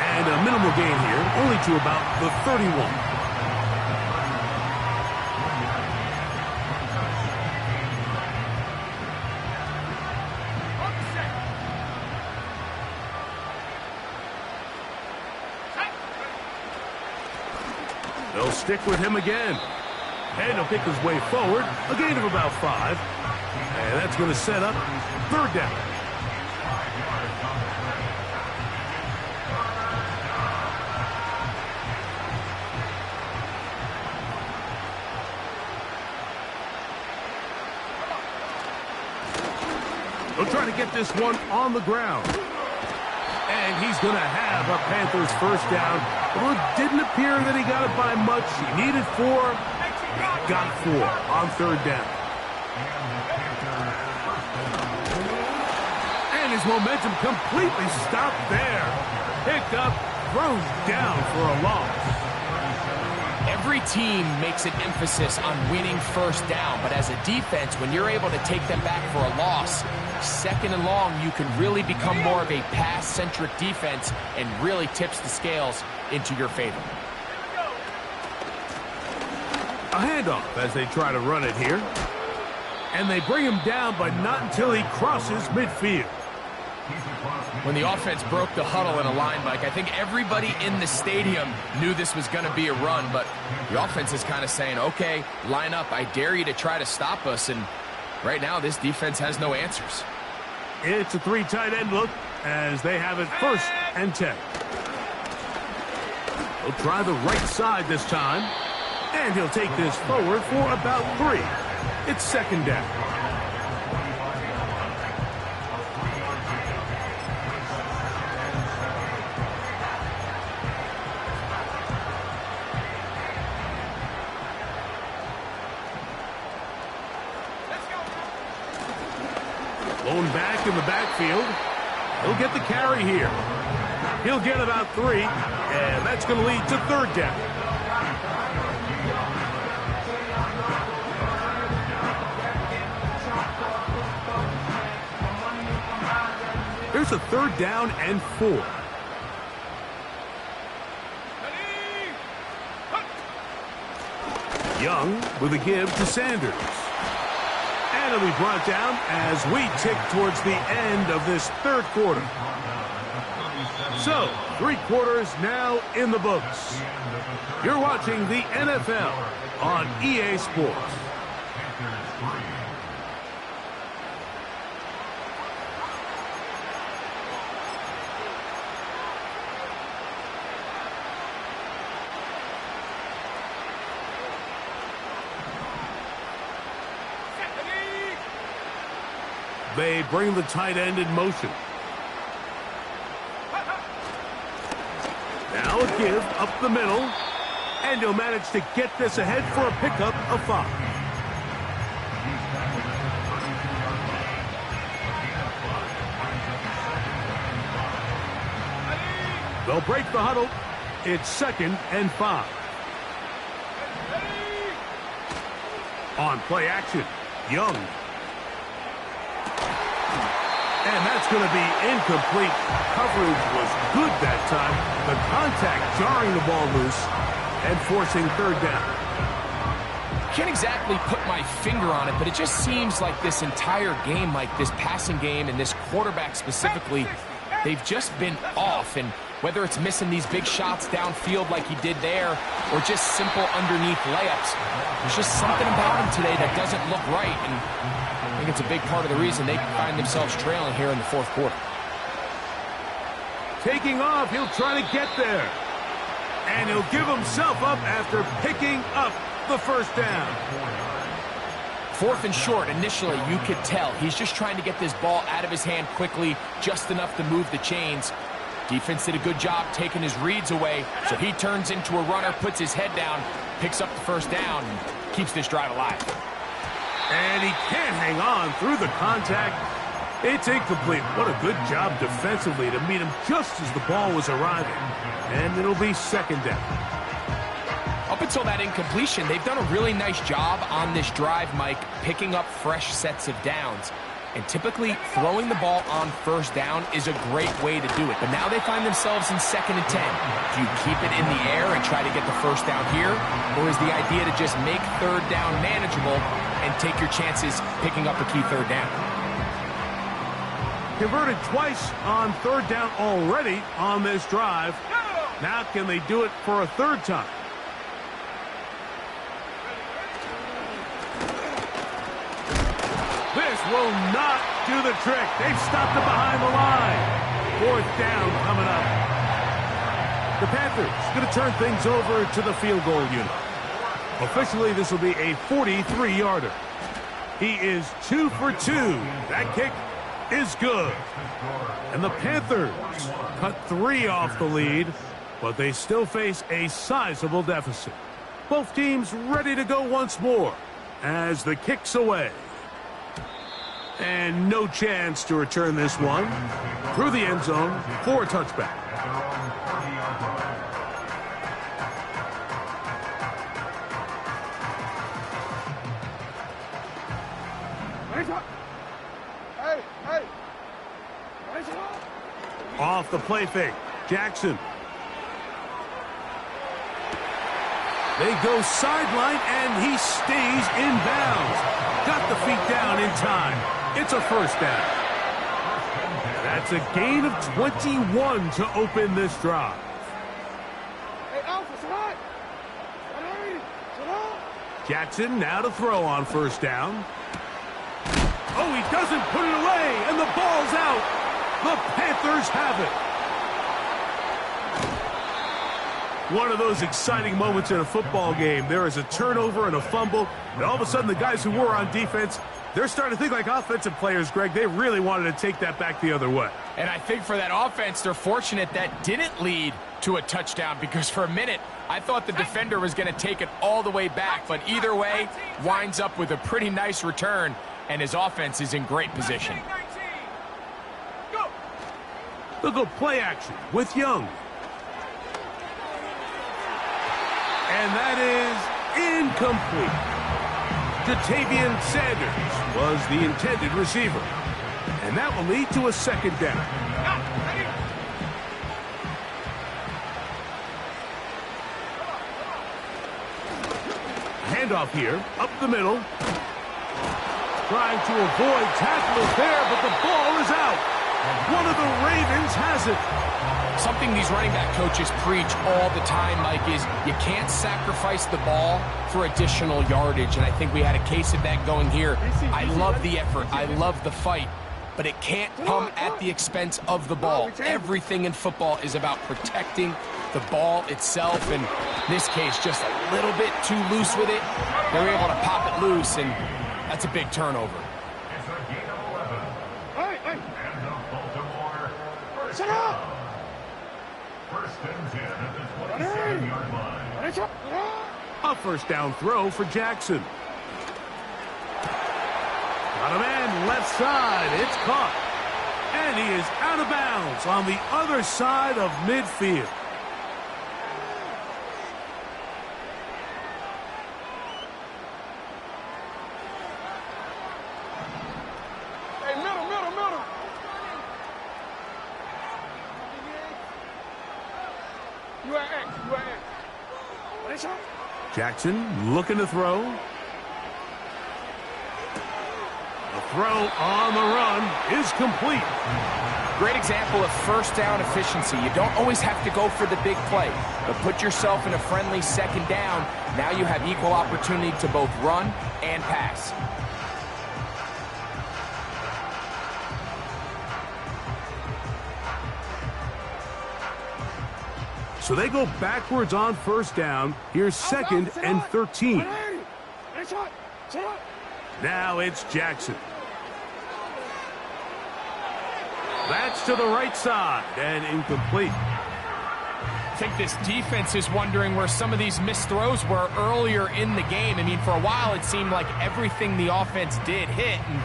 And a minimal gain here, only to about the 31. They'll stick with him again. And he'll pick his way forward. A gain of about 5. And that's going to set up 3rd down. They'll try to get this one on the ground. And he's going to have a Panthers 1st down. Well, it didn't appear that he got it by much. He needed 4. He got 4 on 3rd down. And his momentum completely stopped there. Picked up, throws down for a loss. Every team makes an emphasis on winning 1st down, but as a defense, when you're able to take them back for a loss, 2nd and long, you can really become more of a pass-centric defense and really tips the scales into your favor. A handoff as they try to run it here. And they bring him down, but not until he crosses midfield. When the offense broke the huddle in a line, Mike, I think everybody in the stadium knew this was going to be a run, but the offense is kind of saying, okay, line up. I dare you to try to stop us, and right now this defense has no answers. It's a 3 tight end look as they have it 1st and 10. He'll try the right side this time, and he'll take this forward for about 3. It's 2nd down. Blown back in the backfield. He'll get the carry here. He'll get about 3, and that's going to lead to 3rd down. Here's a 3rd down and 4. Young with a give to Sanders. And it'll be brought down as we tick towards the end of this 3rd quarter. So, 3 quarters now in the books. You're watching the NFL on EA Sports. They bring the tight end in motion. Now a give up the middle. And he'll manage to get this ahead for a pickup of 5. They'll break the huddle. It's 2nd and 5. On play action, Young. And that's going to be incomplete. Coverage was good that time. The contact jarring the ball loose and forcing 3rd down. Can't exactly put my finger on it, but it just seems like this entire game, like this passing game and this quarterback specifically, they've just been off. And whether it's missing these big shots downfield like he did there or just simple underneath layups, there's just something about him today that doesn't look right. And I think it's a big part of the reason they find themselves trailing here in the 4th quarter. Taking off, he'll try to get there. And he'll give himself up after picking up the 1st down. 4th and short, initially, you could tell. He's just trying to get this ball out of his hand quickly, just enough to move the chains. Defense did a good job taking his reads away, so he turns into a runner, puts his head down, picks up the 1st down, and keeps this drive alive. And he can't hang on through the contact. It's incomplete. What a good job defensively to meet him just as the ball was arriving. And it'll be 2nd down. Up until that incompletion, they've done a really nice job on this drive, Mike, picking up fresh sets of downs. And typically, throwing the ball on 1st down is a great way to do it. But now they find themselves in 2nd and 10. Do you keep it in the air and try to get the 1st down here? Or is the idea to just make 3rd down manageable and take your chances picking up a key 3rd down? Converted twice on 3rd down already on this drive. Now can they do it for a 3rd time? This will not do the trick. They've stopped it behind the line. 4th down coming up. The Panthers going to turn things over to the field goal unit. Officially, this will be a 43-yarder. He is 2 for 2. That kick is good. And the Panthers cut 3 off the lead, but they still face a sizable deficit. Both teams ready to go once more as the kick's away. And no chance to return this one through the end zone for a touchback. Off the play fake, Jackson. They go sideline, and he stays in bounds. Got the feet down in time. It's a 1st down. That's a gain of 21 to open this drive. Jackson now to throw on 1st down. Oh, he doesn't put it away, and the ball's out. The Panthers have it. One of those exciting moments in a football game. There is a turnover and a fumble, and all of a sudden the guys who were on defense, they're starting to think like offensive players, Greg. They really wanted to take that back the other way. And I think for that offense, they're fortunate that didn't lead to a touchdown, because for a minute, I thought the defender was going to take it all the way back. But either way, winds up with a pretty nice return, and his offense is in great position. They'll go play action with Young. And that is incomplete. Jatavian Sanders was the intended receiver. And that will lead to a 2nd down. Handoff here, up the middle. Trying to avoid tackles there, but the ball is out. One of the Ravens has it. Something these running back coaches preach all the time, Mike, is you can't sacrifice the ball for additional yardage. And I think we had a case of that going here. I love the effort. I love the fight. But it can't come at the expense of the ball. Everything in football is about protecting the ball itself. And in this case, just a little bit too loose with it. They're able to pop it loose, and that's a big turnover. Sit up! First and 10 at the 27-yard line. A 1st down throw for Jackson. Got a man left side. It's caught. And he is out of bounds on the other side of midfield. Hey, middle. You at X. What is that? Jackson looking to throw. The throw on the run is complete. Great example of first down efficiency. You don't always have to go for the big play, but put yourself in a friendly second down. Now you have equal opportunity to both run and pass. So they go backwards on first down. Here's second and 13. Now it's Jackson. That's to the right side and incomplete. I think this defense is wondering where some of these missed throws were earlier in the game. I mean, for a while it seemed like everything the offense did hit. And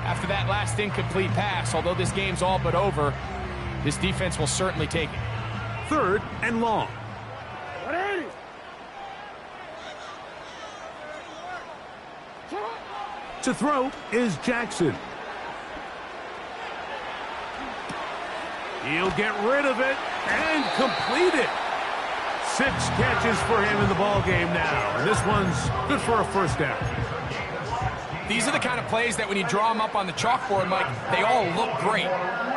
after that last incomplete pass, although this game's all but over, this defense will certainly take it. Third and long. To throw is Jackson. He'll get rid of it and complete it. 6 catches for him in the ball game now. And this one's good for a first down. These are the kind of plays that when you draw them up on the chalkboard, Mike, they all look great.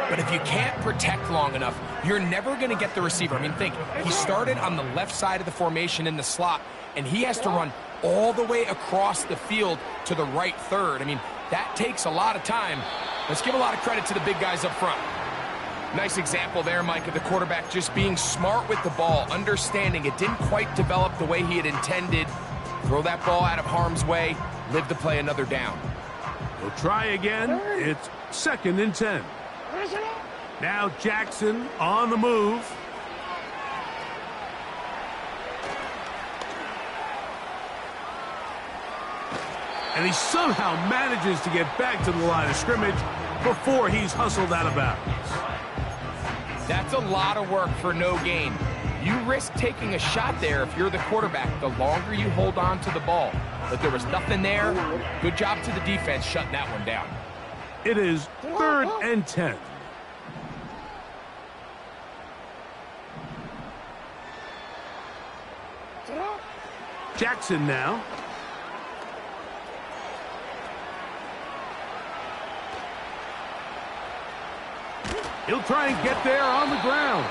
But if you can't protect long enough, you're never going to get the receiver. I mean, think, he started on the left side of the formation in the slot, and he has to run all the way across the field to the right third. I mean, that takes a lot of time. Let's give a lot of credit to the big guys up front. Nice example there, Mike, of the quarterback just being smart with the ball, understanding it didn't quite develop the way he had intended. Throw that ball out of harm's way, live to play another down. We'll try again. It's second and 10. Now Jackson on the move. And he somehow manages to get back to the line of scrimmage before he's hustled out of bounds. That's a lot of work for no gain. You risk taking a shot there if you're the quarterback the longer you hold on to the ball. But there was nothing there. Good job to the defense shutting that one down. It is third and 10. Jackson now. He'll try and get there on the ground.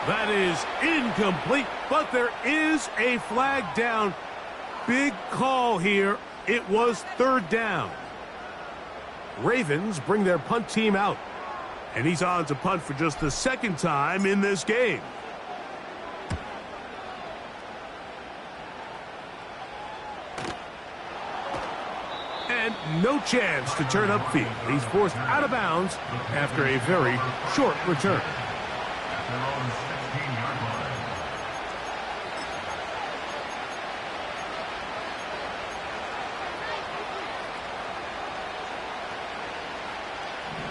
That is incomplete, but there is a flag down. Big call here. It was third down. Ravens bring their punt team out. And he's on to punt for just the second time in this game. And no chance to turn upfield. He's forced out of bounds after a very short return.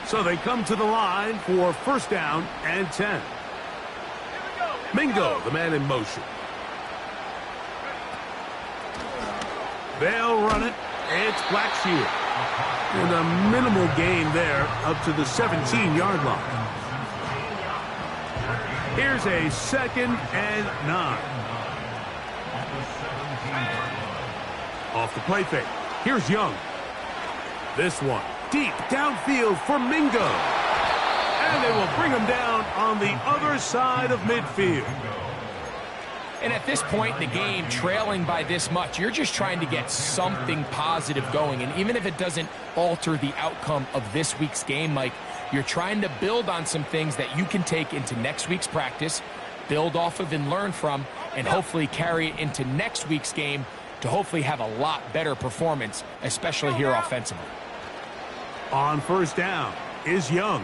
So they come to the line for first down and 10. Mingo, the man in motion. They'll run it. It's Blackshear. And a minimal gain there up to the 17-yard line. Here's a second and 9. Off the play fake. Here's Young. This one deep downfield for Mingo. And they will bring him down on the other side of midfield. And at this point in the game, trailing by this much, you're just trying to get something positive going. And even if it doesn't alter the outcome of this week's game, Mike, you're trying to build on some things that you can take into next week's practice, build off of and learn from, and hopefully carry it into next week's game to hopefully have a lot better performance, especially here offensively. On first down is Young.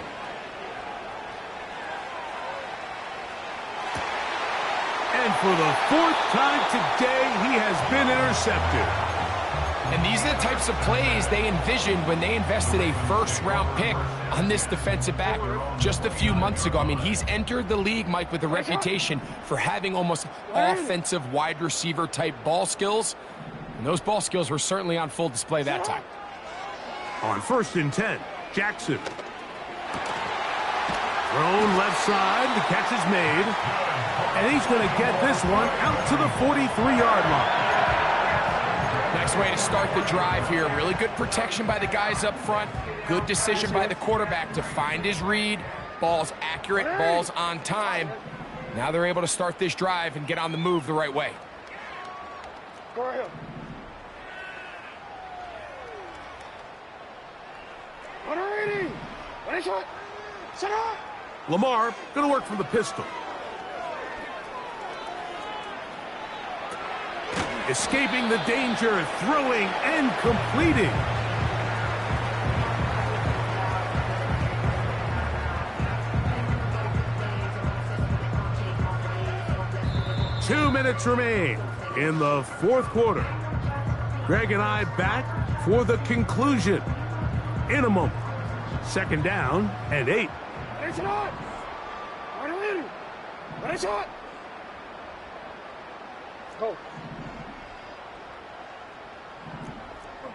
And for the 4th time today, he has been intercepted. And these are the types of plays they envisioned when they invested a first-round pick on this defensive back just a few months ago. I mean, he's entered the league, Mike, with a reputation for having almost offensive wide receiver-type ball skills. And those ball skills were certainly on full display that time. On 1st and 10, Jackson. Thrown left side, the catch is made. And he's going to get this one out to the 43-yard line. Nice way to start the drive here. Really good protection by the guys up front. Good decision by the quarterback to find his read. Ball's accurate, ball's on time. Now they're able to start this drive and get on the move the right way. Go ahead. Ready, shot. Set up. Lamar going to work from the pistol. Escaping the danger, throwing and completing. Two minutes remain in the 4th quarter. Greg and I back for the conclusion in a moment. 2nd down and 8. Ready, shot. Ready, shot. Go.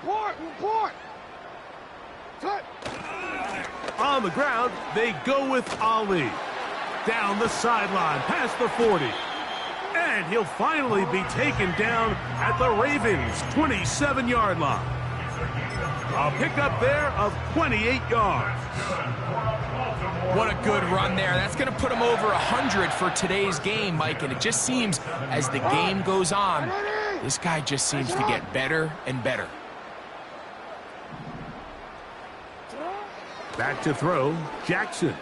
Report! Cut! On the ground, they go with Ali. Down the sideline, past the 40. And he'll finally be taken down at the Ravens' 27-yard line. A pickup there of 28 yards. What a good run there. That's going to put him over 100 for today's game, Mike. And it just seems as the game goes on, this guy just seems to get better and better. Back to throw, Jackson.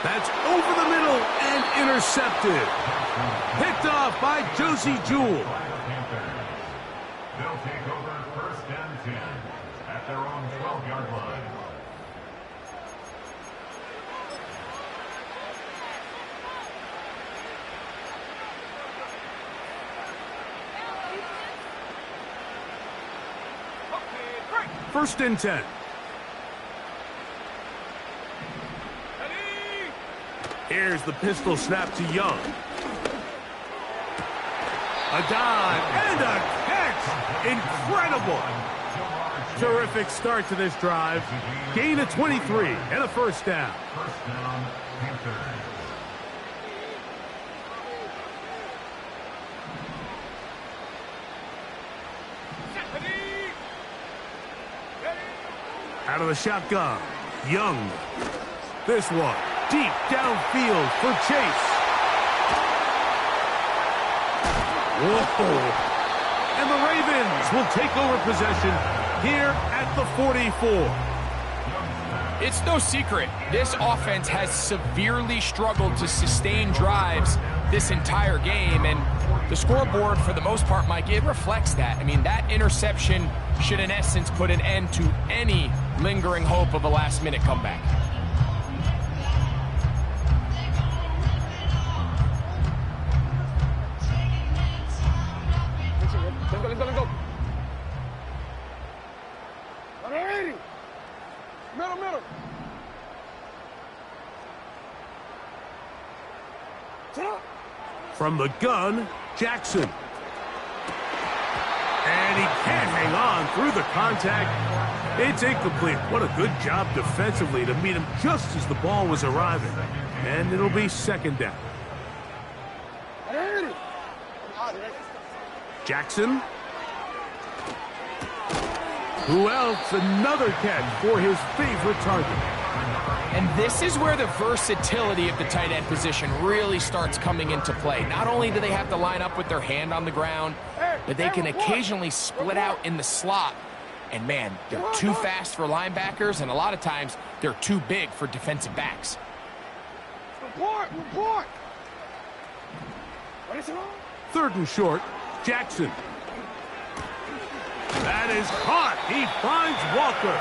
That's over the middle and intercepted. Picked off by Josie Jewell. They'll take over 1st and 10 at their own 12-yard line. First and 10. Here's the pistol snap to Young. A dive and a catch. Incredible. Terrific start to this drive. Gain of 23 and a 1st down. 1st down, Panthers. Out of the shotgun, Young. This one, deep downfield for Chase. Whoa. And the Ravens will take over possession here at the 44. It's no secret, this offense has severely struggled to sustain drives this entire game, and the scoreboard, for the most part, Mike, it reflects that. I mean, that interception should, in essence, put an end to any lingering hope of a last-minute comeback. Let's go. Ready. Middle. Set up. From the gun, Jackson. And he can't hang on through the contact. It's incomplete. What a good job defensively to meet him just as the ball was arriving. And it'll be 2nd down. Jackson. Who else? Another catch for his favorite target. And this is where the versatility of the tight end position really starts coming into play. Not only do they have to line up with their hand on the ground, but they can occasionally split out in the slot. And man, they're too fast for linebackers, and a lot of times they're too big for defensive backs. Report. 3rd and short, Jackson. That is caught. He finds Walker.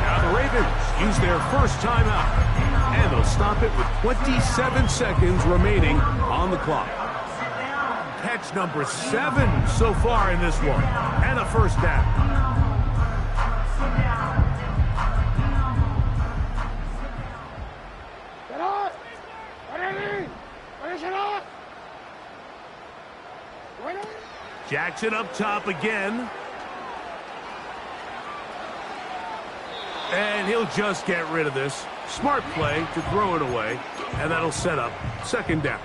Now the Ravens use their first timeout, and they'll stop it with 27 seconds remaining on the clock. Catch number 7 so far in this one. And a first down. Get out! Ready! Finish it up! Ready? Jackson up top again. And he'll just get rid of this. Smart play to throw it away, and that'll set up second down.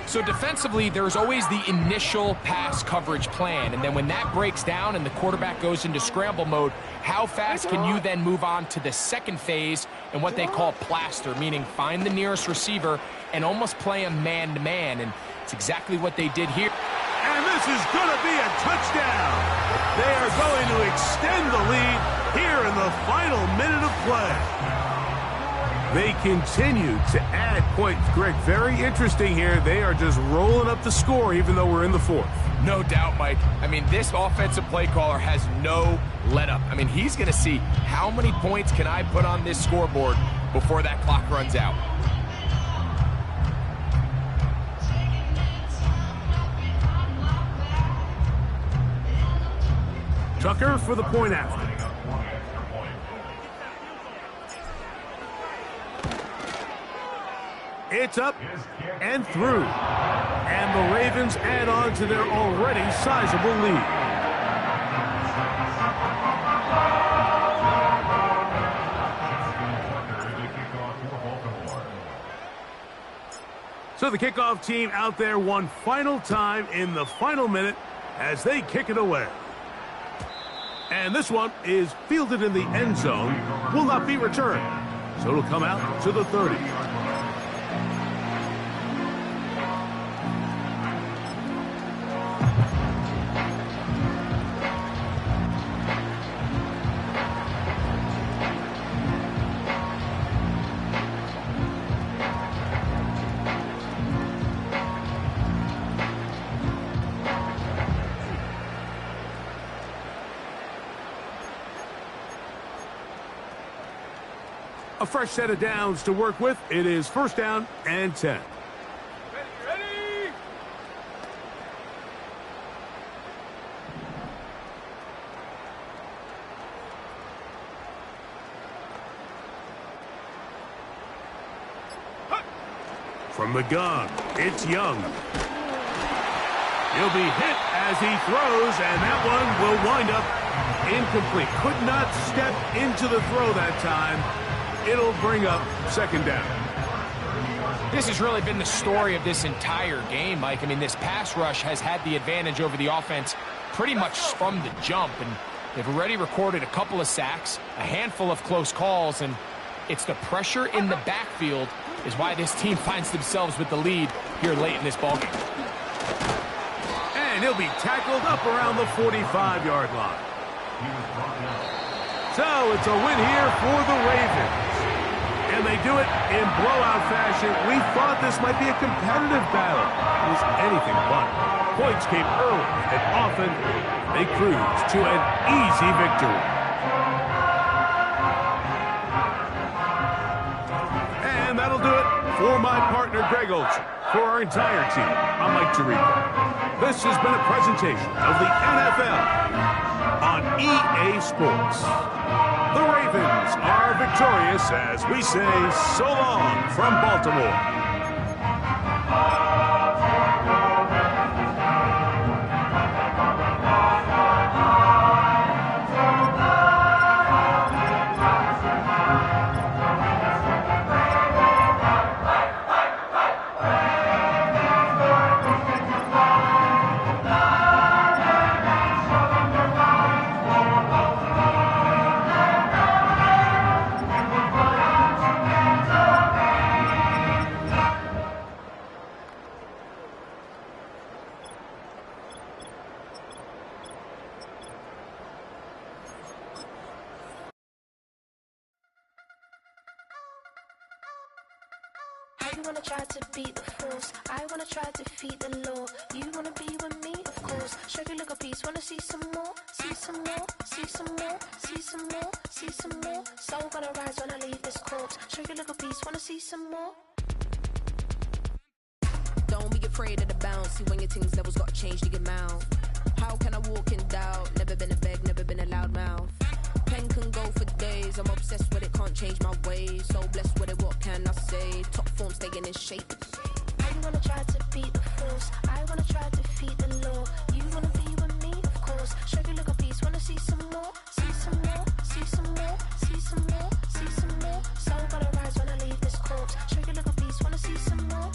So defensively, there's always the initial pass coverage plan, and then when that breaks down and the quarterback goes into scramble mode, how fast can you then move on to the second phase and what they call plaster, meaning find the nearest receiver and almost play him man-to-man, and it's exactly what they did here. And this is going to be a touchdown. They are going to extend the lead here in the final minute of play. They continue to add points. Greg, very interesting here. They are just rolling up the score even though we're in the fourth. No doubt, Mike. I mean, this offensive play caller has no let-up. I mean, he's going to see how many points can I put on this scoreboard before that clock runs out. Tucker for the point after. It's up and through. And the Ravens add on to their already sizable lead. So the kickoff team out there one final time in the final minute as they kick it away. And this one is fielded in the end zone, will not be returned. So it'll come out to the 30. A fresh set of downs to work with. It is first down and 10. Ready! From the gun, it's Young. He'll be hit as he throws, and that one will wind up incomplete. Could not step into the throw that time. It'll bring up second down. This has really been the story of this entire game, Mike. I mean, this pass rush has had the advantage over the offense pretty much from the jump, and they've already recorded a couple of sacks, a handful of close calls, and it's the pressure in the backfield is why this team finds themselves with the lead here late in this ballgame. And he'll be tackled up around the 45-yard line. So it's a win here for the Ravens. And they do it in blowout fashion. We thought this might be a competitive battle. It was anything but. Points came early, and often they cruised to an easy victory. And that'll do it for my partner, Greg Olsen. For our entire team, I'm Mike Tirico. This has been a presentation of the NFL on EA Sports. The Ravens are victorious as we say so long from Baltimore. You wanna try to beat the force, I wanna try to defeat the law. You wanna be with me, of course. Show you look a piece, wanna see some more, see some more, see some more, see some more, see some more. Soul gonna rise when I leave this corpse. Show you look a piece, wanna see some more. Don't be afraid of the bounce. See when your things levels gotta change to get mouth. How can I walk in doubt? Never been a beg, never been a loud mouth. Pen can go for days. I'm obsessed with it, can't change my ways. So blessed with it, what can I say? Top form staying in shape. I wanna try to beat the force. I wanna try to defeat the law. You wanna be with me, of course. Show you look a piece, wanna see some more, see some more, see some more, see some more, see some more. So gotta rise when I leave this corpse. Show you look a piece, wanna see some more.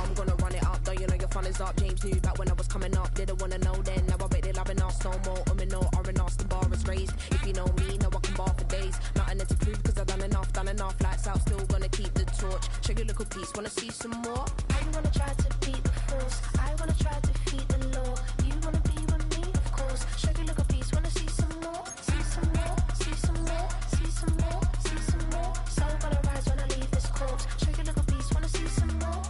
I'm gonna run it up, though you know your fun is up. James knew back when I was coming up, didn't wanna know then. Now I bet they're loving us no more. No R&R's, the bar is raised. If you know me, now I can bar for days. Nothing to prove, cause I've done enough. Lights out, still gonna keep the torch. Show you little piece, wanna see some more? I wanna try to beat the force. I wanna try to defeat the law. You wanna be with me, of course. Show you look a piece, wanna see some more, see some more, see some more, see some more, see some more. So gotta rise when I leave this corpse. Show you look a piece, wanna see some more.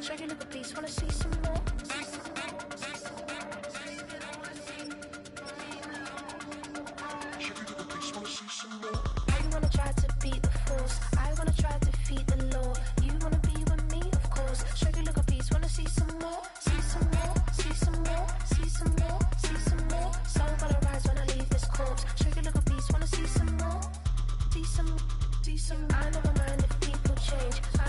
Show you look a piece, wanna see some more.